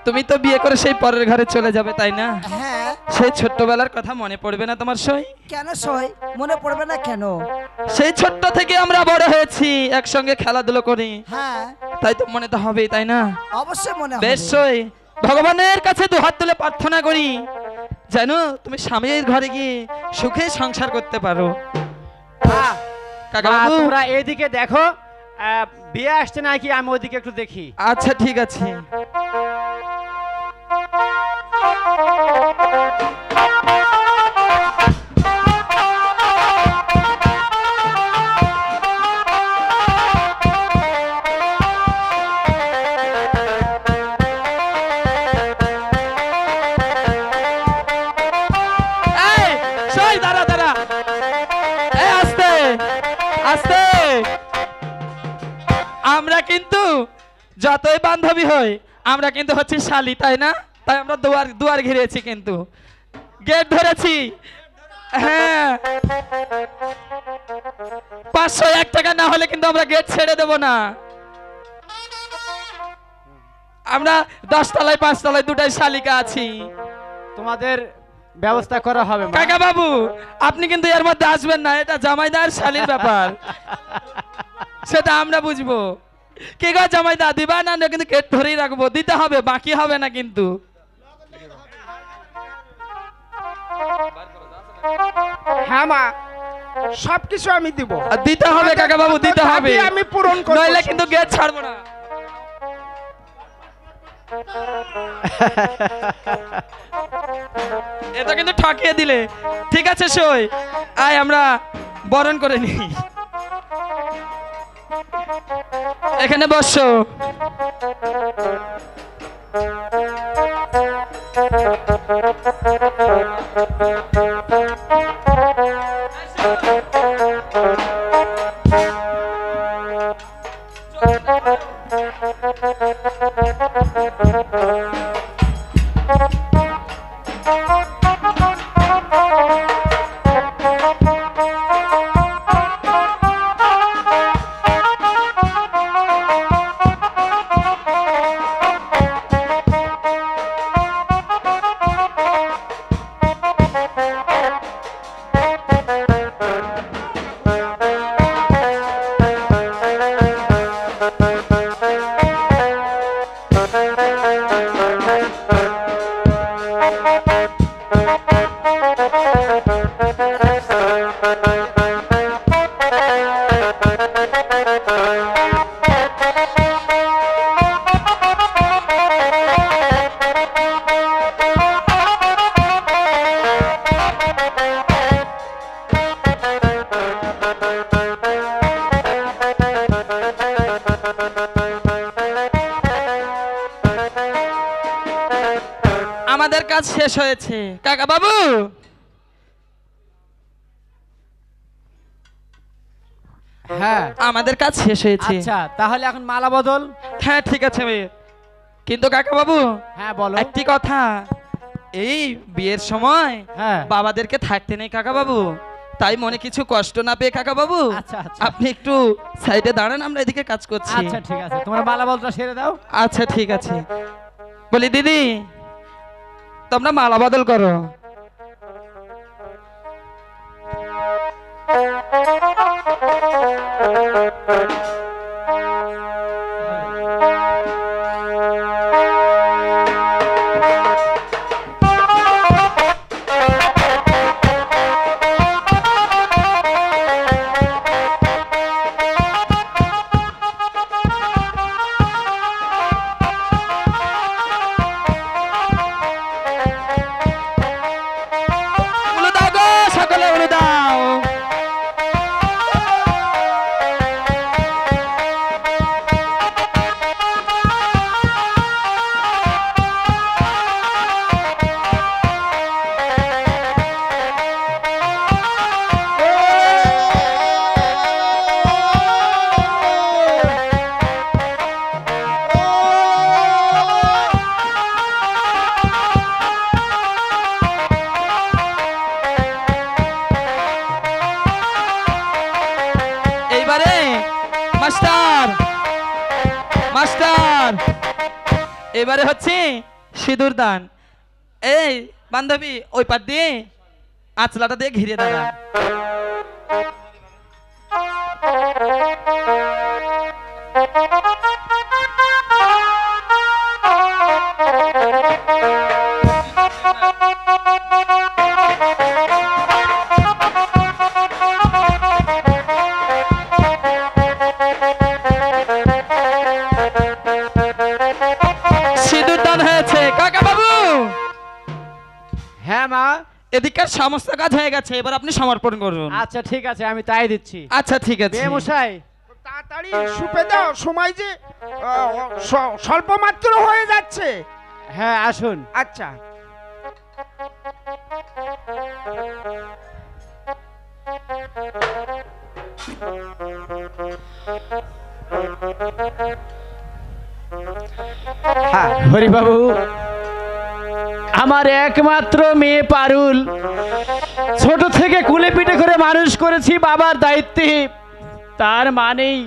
তুমি তো বিয়ে করে সেই পরের ঘরে চলে যাবে তাই না? হ্যাঁ। সেই ছোট্টবেলার কথা মনে পড়বে না তোমার সই? কেন সই, মনে পড়বে না কেন? সেই ছোট্ট থেকে আমরা বড় হয়েছি, একসঙ্গে খেলাধুলো করি, হ্যাঁ তাই তো মনে তো হবেই তাই না? অবশ্যই মনে হবে। বেশ সই, ভগবানের কাছে দুহাত তুলে প্রার্থনা করি যেন তুমি স্বামীর ঘরে গিয়ে সুখে সংসার করতে পারো। কাকা মা, বাবু, তোমরা এইদিকে দেখো, বিয়ে আসছে নাকি, আমি ওইদিকে একটু দেখি। আচ্ছা ঠিক আছে। এই, সই, দাঁড়া দাঁড়া, এই আস্তে আস্তে। আমরা কিন্তু যতই বান্ধবী হই, আমরা কিন্তু হচ্ছে শালি তাই না? তাই আমরা দুয়ার দুয়ার ঘিরেছি, কিন্তু গেট ধরেছি। হ্যাঁ, 501 টাকা না হলে কিন্তু আমরা গেট ছেড়ে দেব না। আমরা 10 তলায় 5 তলায় দুটাই শালিকা আছি। তোমাদের ব্যবস্থা করা হবে মা। কাকা বাবু, আপনি কিন্তু এর মধ্যে আসবেন না, এটা জামাইদার শালির ব্যাপার, সেটা আমরা বুঝবো। কে গো জামাইদা, দিবা না? না কিন্তু গেট ধরেই রাখবো, দিতে হবে, বাকি হবে না কিন্তু। হ্যাঁ মা, সবকিছু আমি দিব। আর দিতে হবে কাকা বাবু, দিতে হবে, দাবি আমি পূরণ করব। নইলে কিন্তু গেট ছাড়বো না। এটা কিন্তু ঠকিয়ে দিলে। ঠিক আছে সই, আয় আমরা বরণ করে নিই। এখানে বসো। কাজ শেষ হয়েছে কাকা বাবু। হ্যাঁ আমাদের কাজ শেষ হয়েছে। আচ্ছা তাহলে এখন মালা বদল। হ্যাঁ ঠিক আছে কিন্তু কাকা বাবু হ্যাঁ বলো। একটি কথা, এই বিয়ের সময় হ্যাঁ বাবাদেরকে থাকতে নেই কাকা বাবু, তাই মনে কিছু কষ্ট না পেয়ে কাকা বাবু আচ্ছা আচ্ছা আপনি একটু সাইডে দাঁড়ান, আমরা এদিকে কাজ করছি। আচ্ছা ঠিক আছে, তোমার মালা বদলটা সেরে দাও। আচ্ছা ঠিক আছে। বলি দিদি তোমরা মালা বদল করো। উলু দাও গো সকলে, উলু দাও। এইবারে মাস্টার মাস্টার এবারে হচ্ছে সিঁদুর দান। এই বান্ধবী ওই পার দিয়ে আঁচলাটা দিয়ে ঘিরে দাঁড়া। সিঁদুর দান হয়েছে কাকা বাবু। হ্যাঁ মা। এদিককার সমস্ত কাজ হয়ে গেছে, এবার আপনি সমর্পণ করুন। আচ্ছা ঠিক আছে, আমি তাই দিচ্ছি। আচ্ছা ঠিক আছে। বে মশাই তাড়াতাড়ি সুপে দাও, সময় যে স্বল্প মাত্র হয়ে যাচ্ছে। হ্যাঁ আসুন। আচ্ছা হ্যাঁ হরিবাবু, আমার একমাত্র মেয়ে পারুল, ছোট থেকে কুলে পিঠে করে মানুষ করেছি বাবার দায়িত্বে। তার মানেই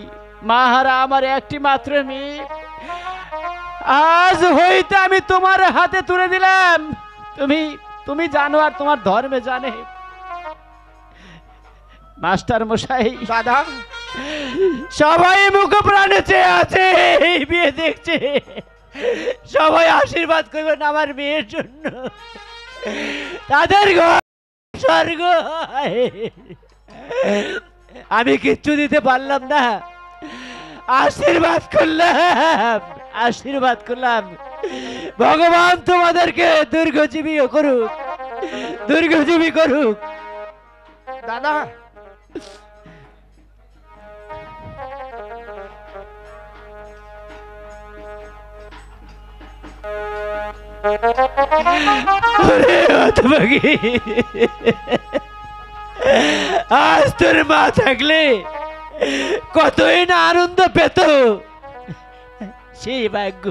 মাহারা আমার একটি মাত্র মেয়ে আজ হইতে আমি তোমার হাতে তুলে দিলাম। তুমি জানো আর তোমার ধর্মে জানে। মাস্টার মশাই দাদা, সবাই মুখ প্রাণে চেয়ে আছে এই বিয়ে দেখছে, সবাই আশীর্বাদ করবেন আমার মেয়ের জন্য। তাদের ঘর স্বর্গ। আমি কিচ্ছু দিতে পারলাম না, আশীর্বাদ করলাম। ভগবান তোমাদেরকে দীর্ঘজীবী করুক। দাদা ওরে হতভাগী, আজ তোর মা থাকলে কতই না আনন্দ পেত, সেই ভাগ্য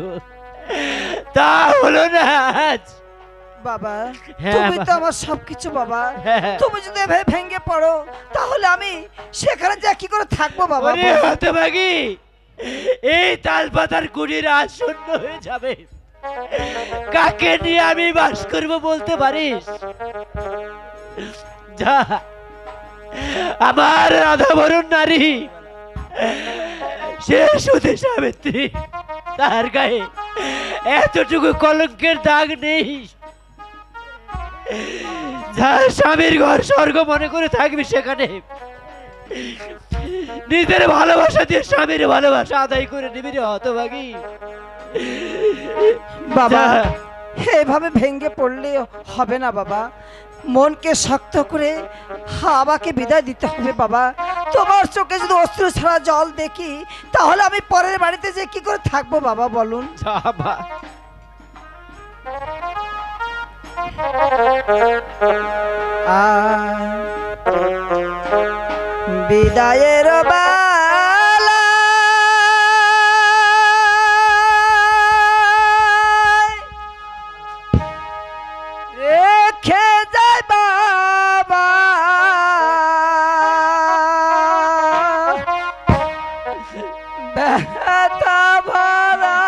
তা হলো না আজ। বাবা হ্যাঁ, তুমি তো বাবা। আমার সবকিছু বাবা। হ্যাঁ। তুমি যদি এভাবে ভেঙে পড়ো তাহলে আমি সেখানে যা কি করে থাকবো বাবা? ওরে হতভাগী, এই তাল পাতার কুড়ির আজ শূন্য হয়ে যাবে, কাকে নিয়ে আমি বাস করবো বলতে পারিস? যা, আমার রাধাবরণ নারী সে সুধী সাবিত্রী, তার গায়ে এতটুকু কলঙ্কের দাগ নেই। যা, স্বামীর ঘর স্বর্গ মনে করে থাকবি সেখানে, নিজের ভালোবাসা দিয়ে স্বামীর ভালোবাসা আদায় করে নিবি রে হতভাগী। বাবা যা। এভাবে ভেঙে পড়লে হবে না বাবা, মনকে শক্ত করে আমাকে বিদায় দিতে হবে বাবা। তোমার চোখে যদি অশ্রু ছাড়া জল দেখি তাহলে আমি পরের বাড়িতে যে কি করে থাকবো বাবা বলুন? বাবা, বিদায়ের বেলা রেখে যায় বাবা ব্যথা ভরা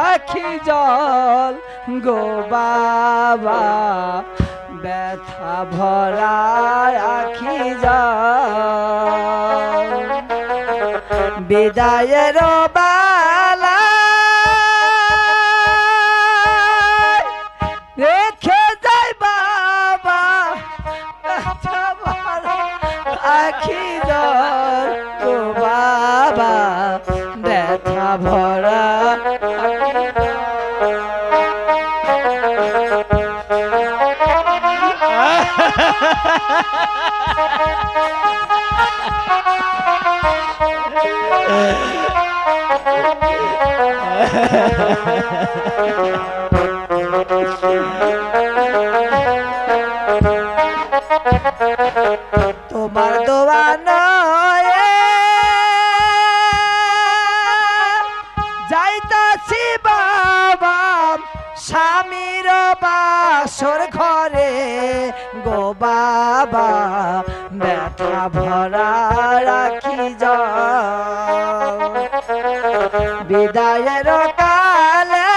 আখি জল গো বাবা ব্যথা ভরা আখি জল বিদায়ের বেলা রেখে যায় বাবা ব্যথা ভরা আখি জল গো বাবা ব্যথা ভরা তোমার দোয়া নয় যাইতাছি বাবা স্বামীর বাসর ঘরে গো বাবা ব্যথা ভরা রাখি যাও বিদায়ের কালে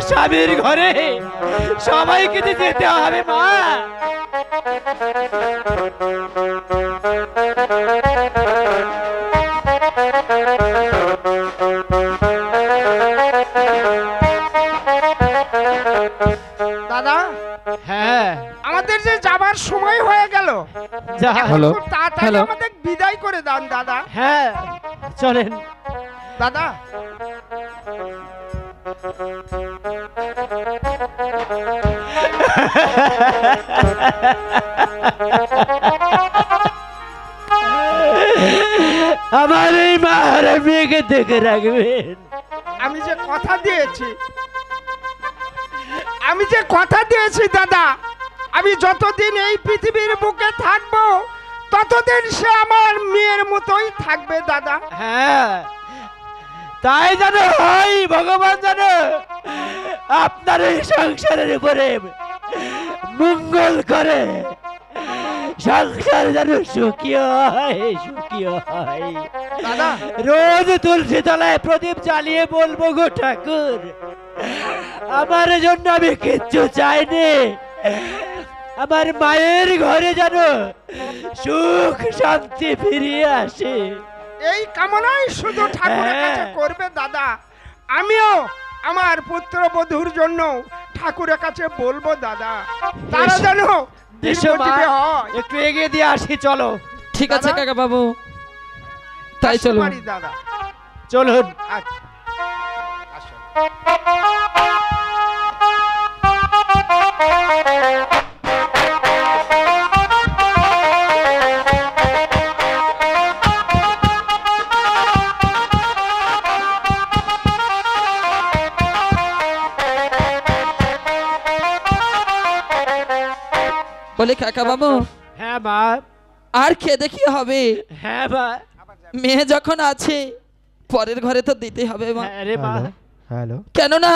স্বামীর ঘরে সবাইকে তো যেতে হবে মা। দাদা হ্যাঁ আমাদের যে যাবার সময় হয়ে গেল, যা হ্যালো খুব তাড়াতাড়ি হ্যালো আমাদের বিদায় করে দান দাদা। হ্যাঁ চলেন। দাদা আমার এই মার মেয়েকে দেখে রাখবেন। আমি যে কথা দিয়েছি দাদা, আমি যতদিন এই পৃথিবীর বুকে থাকবো ততদিন সে আমার মেয়ের মতোই থাকবে দাদা। হ্যাঁ তাই জানো হয় ভগবান জানো আপনার এই সংসারের উপরে মঙ্গল করে, সংসার যেন সুখী হয় সুখী হয়। দাদা রোজ তুলসী তলায় প্রদীপ জ্বালিয়ে বলবো গো ঠাকুর আমার জন্য আমি কিচ্ছু চাইনি, আমার মায়ের ঘরে যেন সুখ শান্তি ফিরিয়ে আসে। এই কামনাই শুধু ঠাকুরের কাছে করবে দাদা। আমিও আমার পুত্রবধূর জন্য ঠাকুরের কাছে বলবো দাদা, তারা যেন দীর্ঘজীবী হয়। একটু এগিয়ে দিয়ে আসি চলো। ঠিক আছে দাদা? কাকা বাবু, তাই আসতে চলুন। পারি দাদা। চলুন। আচ্ছা আসো। বলি কাকা বাবু, হ্যাঁ মা। আর খেয়ে দেখি হবে? হ্যাঁ মা। মেয়ে যখন আছে পরের ঘরে তো দিতে হবে মা। হ্যাঁ রে মা। হ্যালো কেননা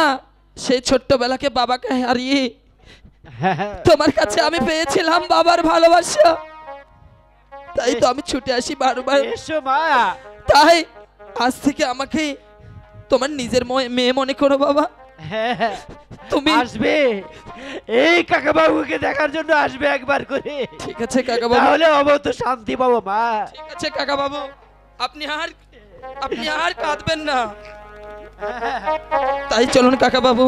সেই ছোট্টবেলাকে বাবাকে হারিয়ে হ্যাঁ তোমার কাছে আমি পেয়েছিলাম বাবার ভালোবাসা, তাই তো আমি ছুটে আসি বারবার। এসো মা। তাই আজ থেকে আমাকে তোমার নিজের মেয়ে মনে করো বাবা। হ্যাঁ তুমি আসবে, এই কাকা বাবুকে দেখার জন্য আসবে একবার করে। ঠিক আছে কাকা বাবু, তাহলে অবত শান্তি পাবো মা। ঠিক আছে কাকা বাবু, আপনি আর কাঁদবেন না। তাই চলুন কাকা বাবু।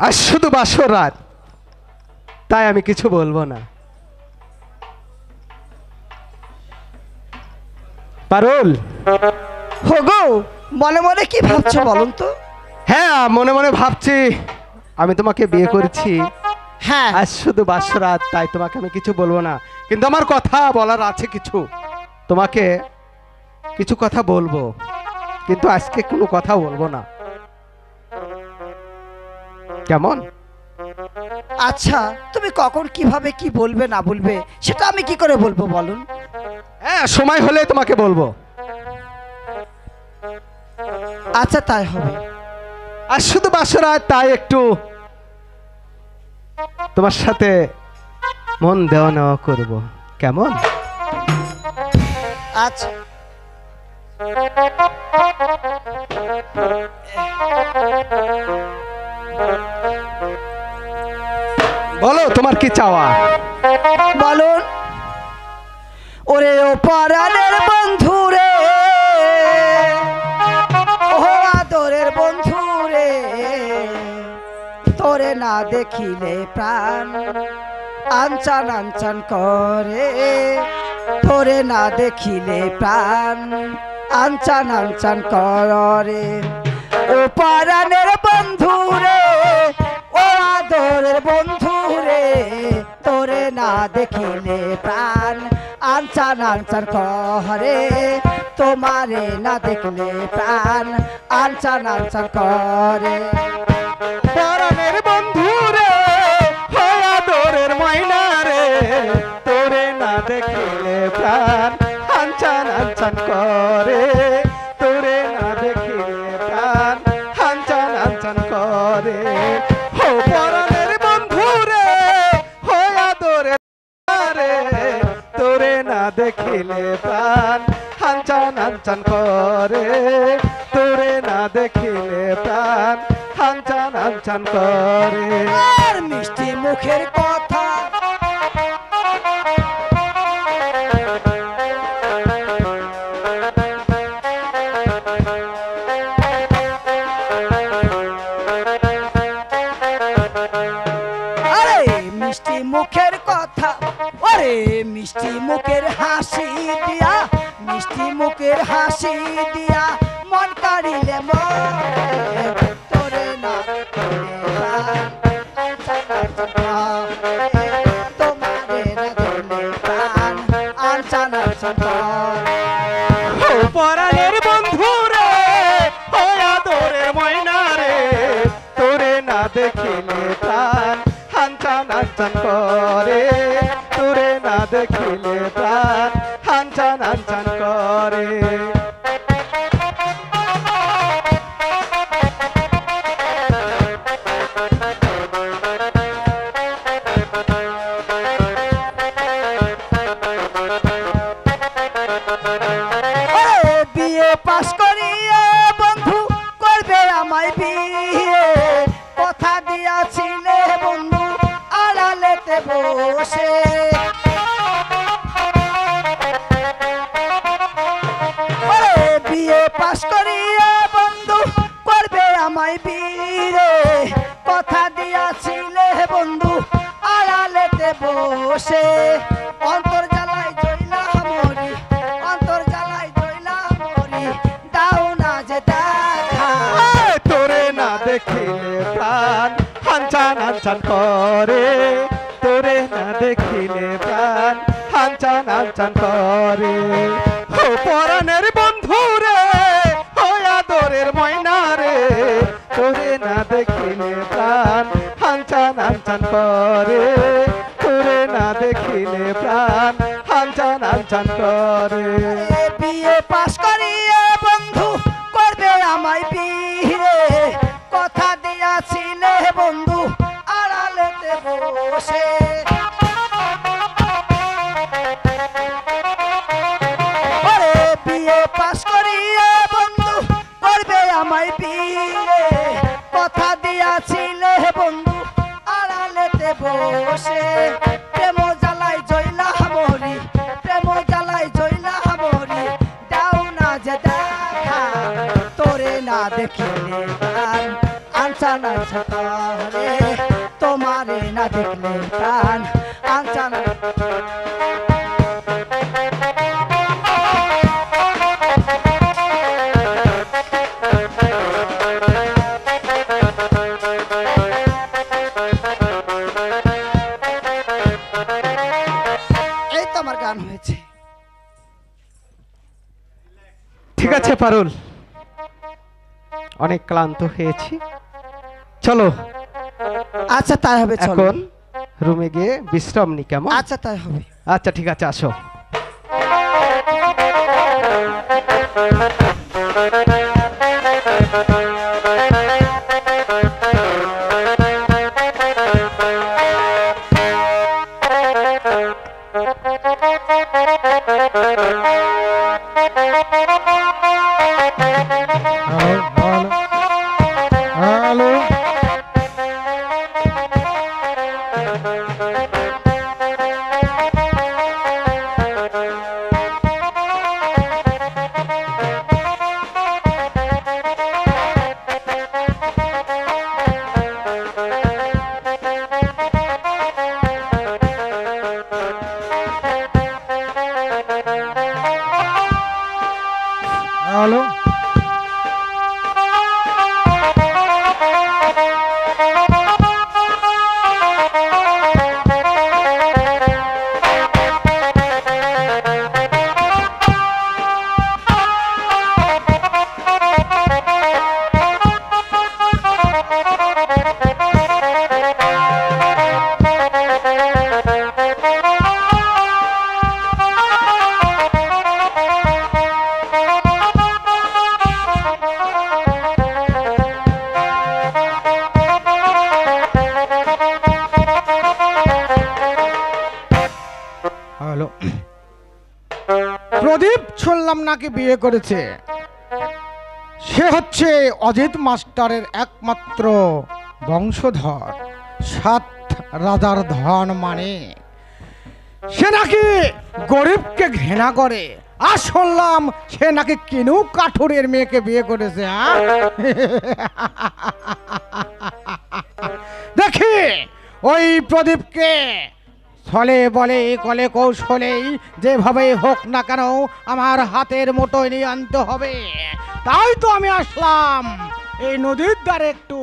আজ শুধু বাসর রাত, তাই আমি কিছু বলবো না। পারুল, হোগো, মনে মনে কি ভাবছো বলুন তো? হ্যাঁ মনে মনে ভাবছি আমি তোমাকে বিয়ে করেছি। হ্যাঁ, আজ শুধু বাসর রাত, তাই তোমাকে আমি কিছু বলবো না, কিন্তু আমার কথা বলার আছে কিছু। তোমাকে কিছু কথা বলবো, কিন্তু আজকে কোনো কথা বলবো না, কেমন? আচ্ছা, তুমি কখন কিভাবে কি বলবে না বলবে সেটা আমি কি করে বলবো বলুন? হ্যাঁ, সময় হলে তোমাকে বলবো। আচ্ছা, তাই হবে। আর শুধু বাসর রাত, তাই একটু তোমার সাথে মন দেওয়া নেওয়া করবো, কেমন? আচ্ছা, বলো তোমার কি চাওয়া? বলুন। ওরে ও পরাণের বন্ধু রে, ও আদরের বন্ধু রে, তোরে না দেখিলে প্রাণ আনচান আনচান করে, তোরে না দেখিলে প্রাণ আনচান আনচান করে। ও পরাণের বন্ধু রে, ও আদরের বন্ধু রে, তোরে না দেখিলে প্রাণ আনচান আনচান করে, তোমারে না দেখলে প্রাণ আনচান আনচান করে। পরাণের বন্ধু রে, ও আদরের ময়না রে, তোরে না দেখিলে প্রাণ আনচান আনচান করে, তোরে না দেখিলে প্রাণ আনচান আনচান করে। ও পরাণের বন্ধু রে, ও আদরের রে, তোরে না দেখিলে প্রাণ আনচান আনচান করে, তোরে না দেখিলে প্রাণ আনচান আনচান করে। আর মিষ্টি মুখের কথা মিষ্টি মুখের কথা, ওরে মিষ্টি মুখের হাসি দিয়া, মিষ্টি মুখের হাসি দিয়া মন কাড়িলে তোরে না তোমারে না ধরলে প্রাণ আনচান আনচান ও পরাণের বন্ধু রে, ও আদরের ময়না রে, তোরে না দেখিলে প্রাণ আনচান আনচান করে, তোরে না দেখিলে প্রাণ আনচান আনচান করে। করিয়ে বন্ধু করবে আমায় বিয়ে, কথা দিয়াছিলে বন্ধু আড়ালেতে বসে। ওরে বিয়ে পাস করিয়ে বন্ধু করবে আমায় বিয়ে, কথা দিয়াছিলে বন্ধু আড়ালেতে বসে। অন্তর জ্বালায় জইলা মরি, অন্তর জ্বালায় জইলা মরি, দাও না যে দেখা। তোরে না দেখিলে প্রাণ হানচান হানচান করে, তোরে না দেখিলে প্রাণ হানচান হানচান করে। ও পরাণের বন্ধু রে, ও আদরের ময়না রে, তোরে না দেখিলে প্রাণ হানচান হানচান করে, তোরে না দেখিলে প্রাণ হানচান হানচান করে। বিয়ে পাস করিয়ে বন্ধু করবে আমায় বিয়ে, কথা দিয়াছিলে বন্ধু আড়ালেতে বসে। ওরে বিয়ে পাস করিয়ে বন্ধু করবে আমায় বিয়ে, কথা দিয়াছিলে বন্ধু আড়ালেতে বসে। প্রেম জ্বালায় জইলা মরি, প্রেম জ্বালায় জইলা মরি, দাও না যে দেখা। তোরে না দেখিলে প্রাণ আনচান আনচান করে, তোমারে না দেখলে প্রাণ আনচান। এই তো আমার গান হয়েছে। ঠিক আছে পারুল, অনেক ক্লান্ত হয়েছি, চলো আচ্ছা তাই হবে, চলো। এখন রুমে গিয়ে বিশ্রাম নি, কেমন? আচ্ছা তাই হবে। আচ্ছা ঠিক আছে, আসো। Hello, hello. হ্যালো, প্রদীপ শুনলাম নাকি বিয়ে করেছে। সে হচ্ছে অজিত মাস্টারের একমাত্র বংশধর, 7 রাজার ধন মানে। সে নাকি গরিবকে ঘৃণা করে, আর শুনলাম সে নাকি কিনু কাঠুরের মেয়েকে বিয়ে করেছে। দেখি ওই প্রদীপকে ছলে বলে কলে কৌশলেই যেভাবে হোক না কেন আমার হাতের মুঠোয় নিয়ে আনতে হবে। তাই তো আমি আসলাম এই নদীর ধারে একটু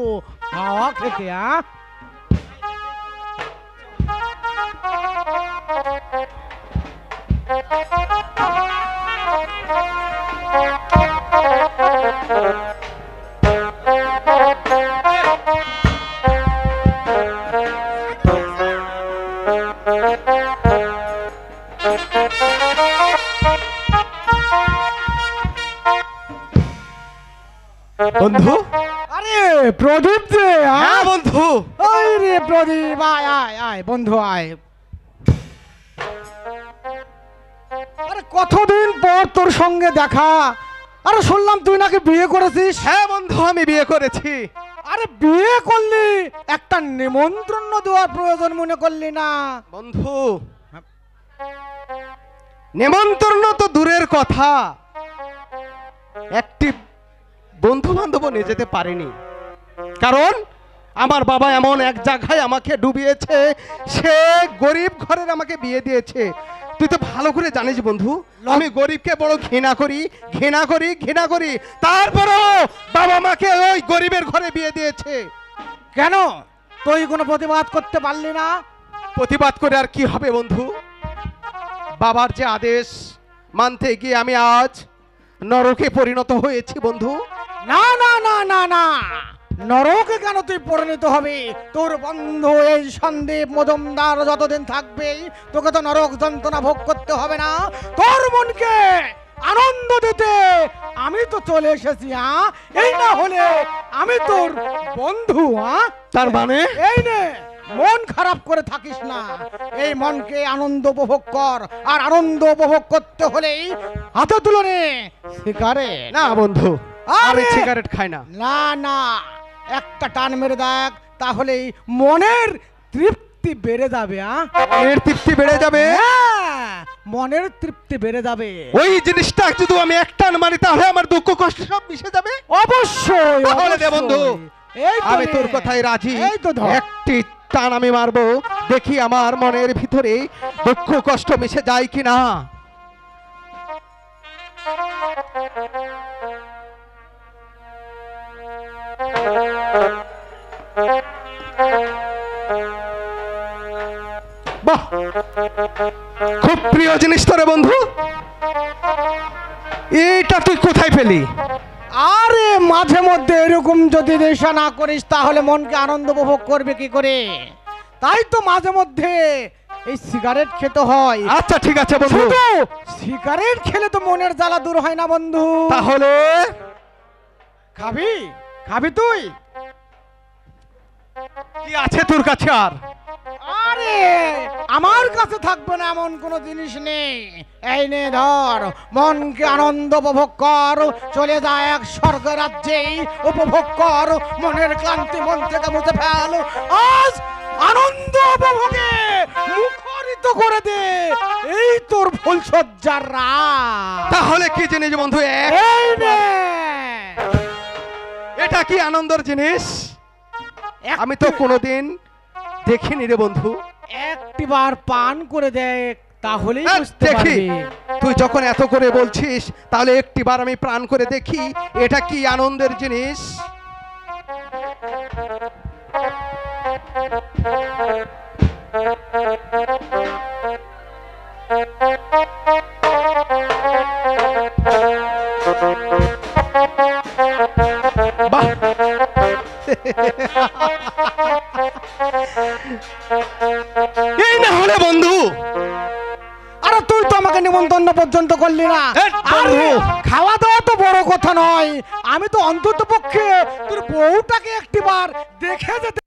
হাওয়া খেতে। বন্ধু, আরে প্রদীপ যে, হ্যাঁ বন্ধু। ওই রে প্রদীপ, আয় আয় আয় বন্ধু আয়। আরে কতদিন পর তোর সঙ্গে দেখা, আরে শুনলাম তুই নাকি বিয়ে করেছিস। হ্যাঁ বন্ধু, আমি বিয়ে করেছি। আরে বিয়ে করলি, একটা নিমন্ত্রণ দেওয়ার প্রয়োজন মনে করলি না? বন্ধু, নেমন্তন্ন তো দূরের কথা, একটি বন্ধু বান্ধব নিয়ে যেতে পারিনি, কারণ আমার বাবা এমন এক জায়গায় আমাকে ডুবিয়েছে, সে গরিব ঘরের আমাকে বিয়ে দিয়েছে। তুই তো ভালো করে জানিস বন্ধু, আমি গরিবকে বড় ঘৃণা করি, ঘৃণা করি, ঘৃণা করি, তারপরেও বাবা মাকে ওই গরিবের ঘরে বিয়ে দিয়েছে। কেন তুই কোনো প্রতিবাদ করতে পারলি না? প্রতিবাদ করে আর কি হবে বন্ধু, বাবার যে আদেশ মানতে গিয়ে আমি আজ নরকে পরিণত হয়েছি বন্ধু। না না না না না, নরকে কেন তুই পরিণত হবি? তোর বন্ধু এই সন্দীপ মজুমদার যতদিন থাকবে তোকে তো নরক যন্ত্রণা ভোগ করতে হবে না। তোর মনকে আনন্দ দিতে আমি তো চলে এসেছি। এই না হলে আমি তোর বন্ধু। তার মানে এই নে, মন খারাপ করে থাকিস না, এই মনকে আনন্দ উপভোগ কর। আর আনন্দ উপভোগ করতে হলেই হাতে তুলে নে সিগারেট। না বন্ধু, আমি আরে! সিগারেট খাই না। না না, একটা টান মেরে দেখ, তাহলেই মনের তৃপ্তি বেড়ে যাবে। এর তৃপ্তি বেড়ে যাবে। হ্যাঁ, মনের তৃপ্তি বেড়ে যাবে। ওই জিনিসটা যদি আমি একটান মারি তাহলে আমার দুঃখ কষ্ট সব মিশে যাবে। অবশ্যই তাহলে দে বন্ধু, এই তো আমি নে। তোর কথাই রাজি। এই তো ধর। একটি টান আমি মারবো, দেখি আমার মনের ভিতরে দুঃখ কষ্ট মিশে যায় কিনা। বাহ, খুব প্রিয় জিনিস তোরে বন্ধু, এটা তুই কোথায় পেলি? আরে মাঝে মধ্যে এরকম যদি নেশা না করিস তাহলে মনকে আনন্দ উপভোগ করবে কি করে? তাই তো মাঝে মধ্যে এই সিগারেট খেতে হয়। আচ্ছা ঠিক আছে বন্ধু, শুধু সিগারেট খেলে তো মনের জ্বালা দূর হয় না বন্ধু। তাহলে খাবি? খাবি তুই? কি আছে তোর কাছে আর? আরে আমার কাছে থাকবে না এমন কোনো জিনিস নেই। এই নে ধর, মনকে আনন্দ উপভোগ কর, চলে যায় এক স্বর্গ রাজ্যেই উপভোগ কর, মনের ক্লান্তি মন থেকে মুছে ফেল, আজ আনন্দ উপভোগে মুখরিত করে দে এই তোর ফুলসজ্জার রাত। তাহলে কি জিনিস বন্ধু? এই নে, এটা কি আনন্দের জিনিস? আমি তো কোনোদিন দেখিনি রে বন্ধু। একটিবার পান করে দেখ, তাহলেই বুঝতে দেখি, পারবি। তুই যখন এত করে বলছিস তাহলে একটিবার আমি প্রাণ করে দেখি এটা কি আনন্দের জিনিস। বাহ, এই না হলে বন্ধু, আরে তুই তো আমাকে নিমন্ত্রণ পর্যন্ত করলি না। হেৎ বন্ধু। আরে খাওয়া দাওয়া তো বড় কথা নয়, আমি তো অন্তত পক্ষে তোর বউটাকে একটিবার দেখে যেতে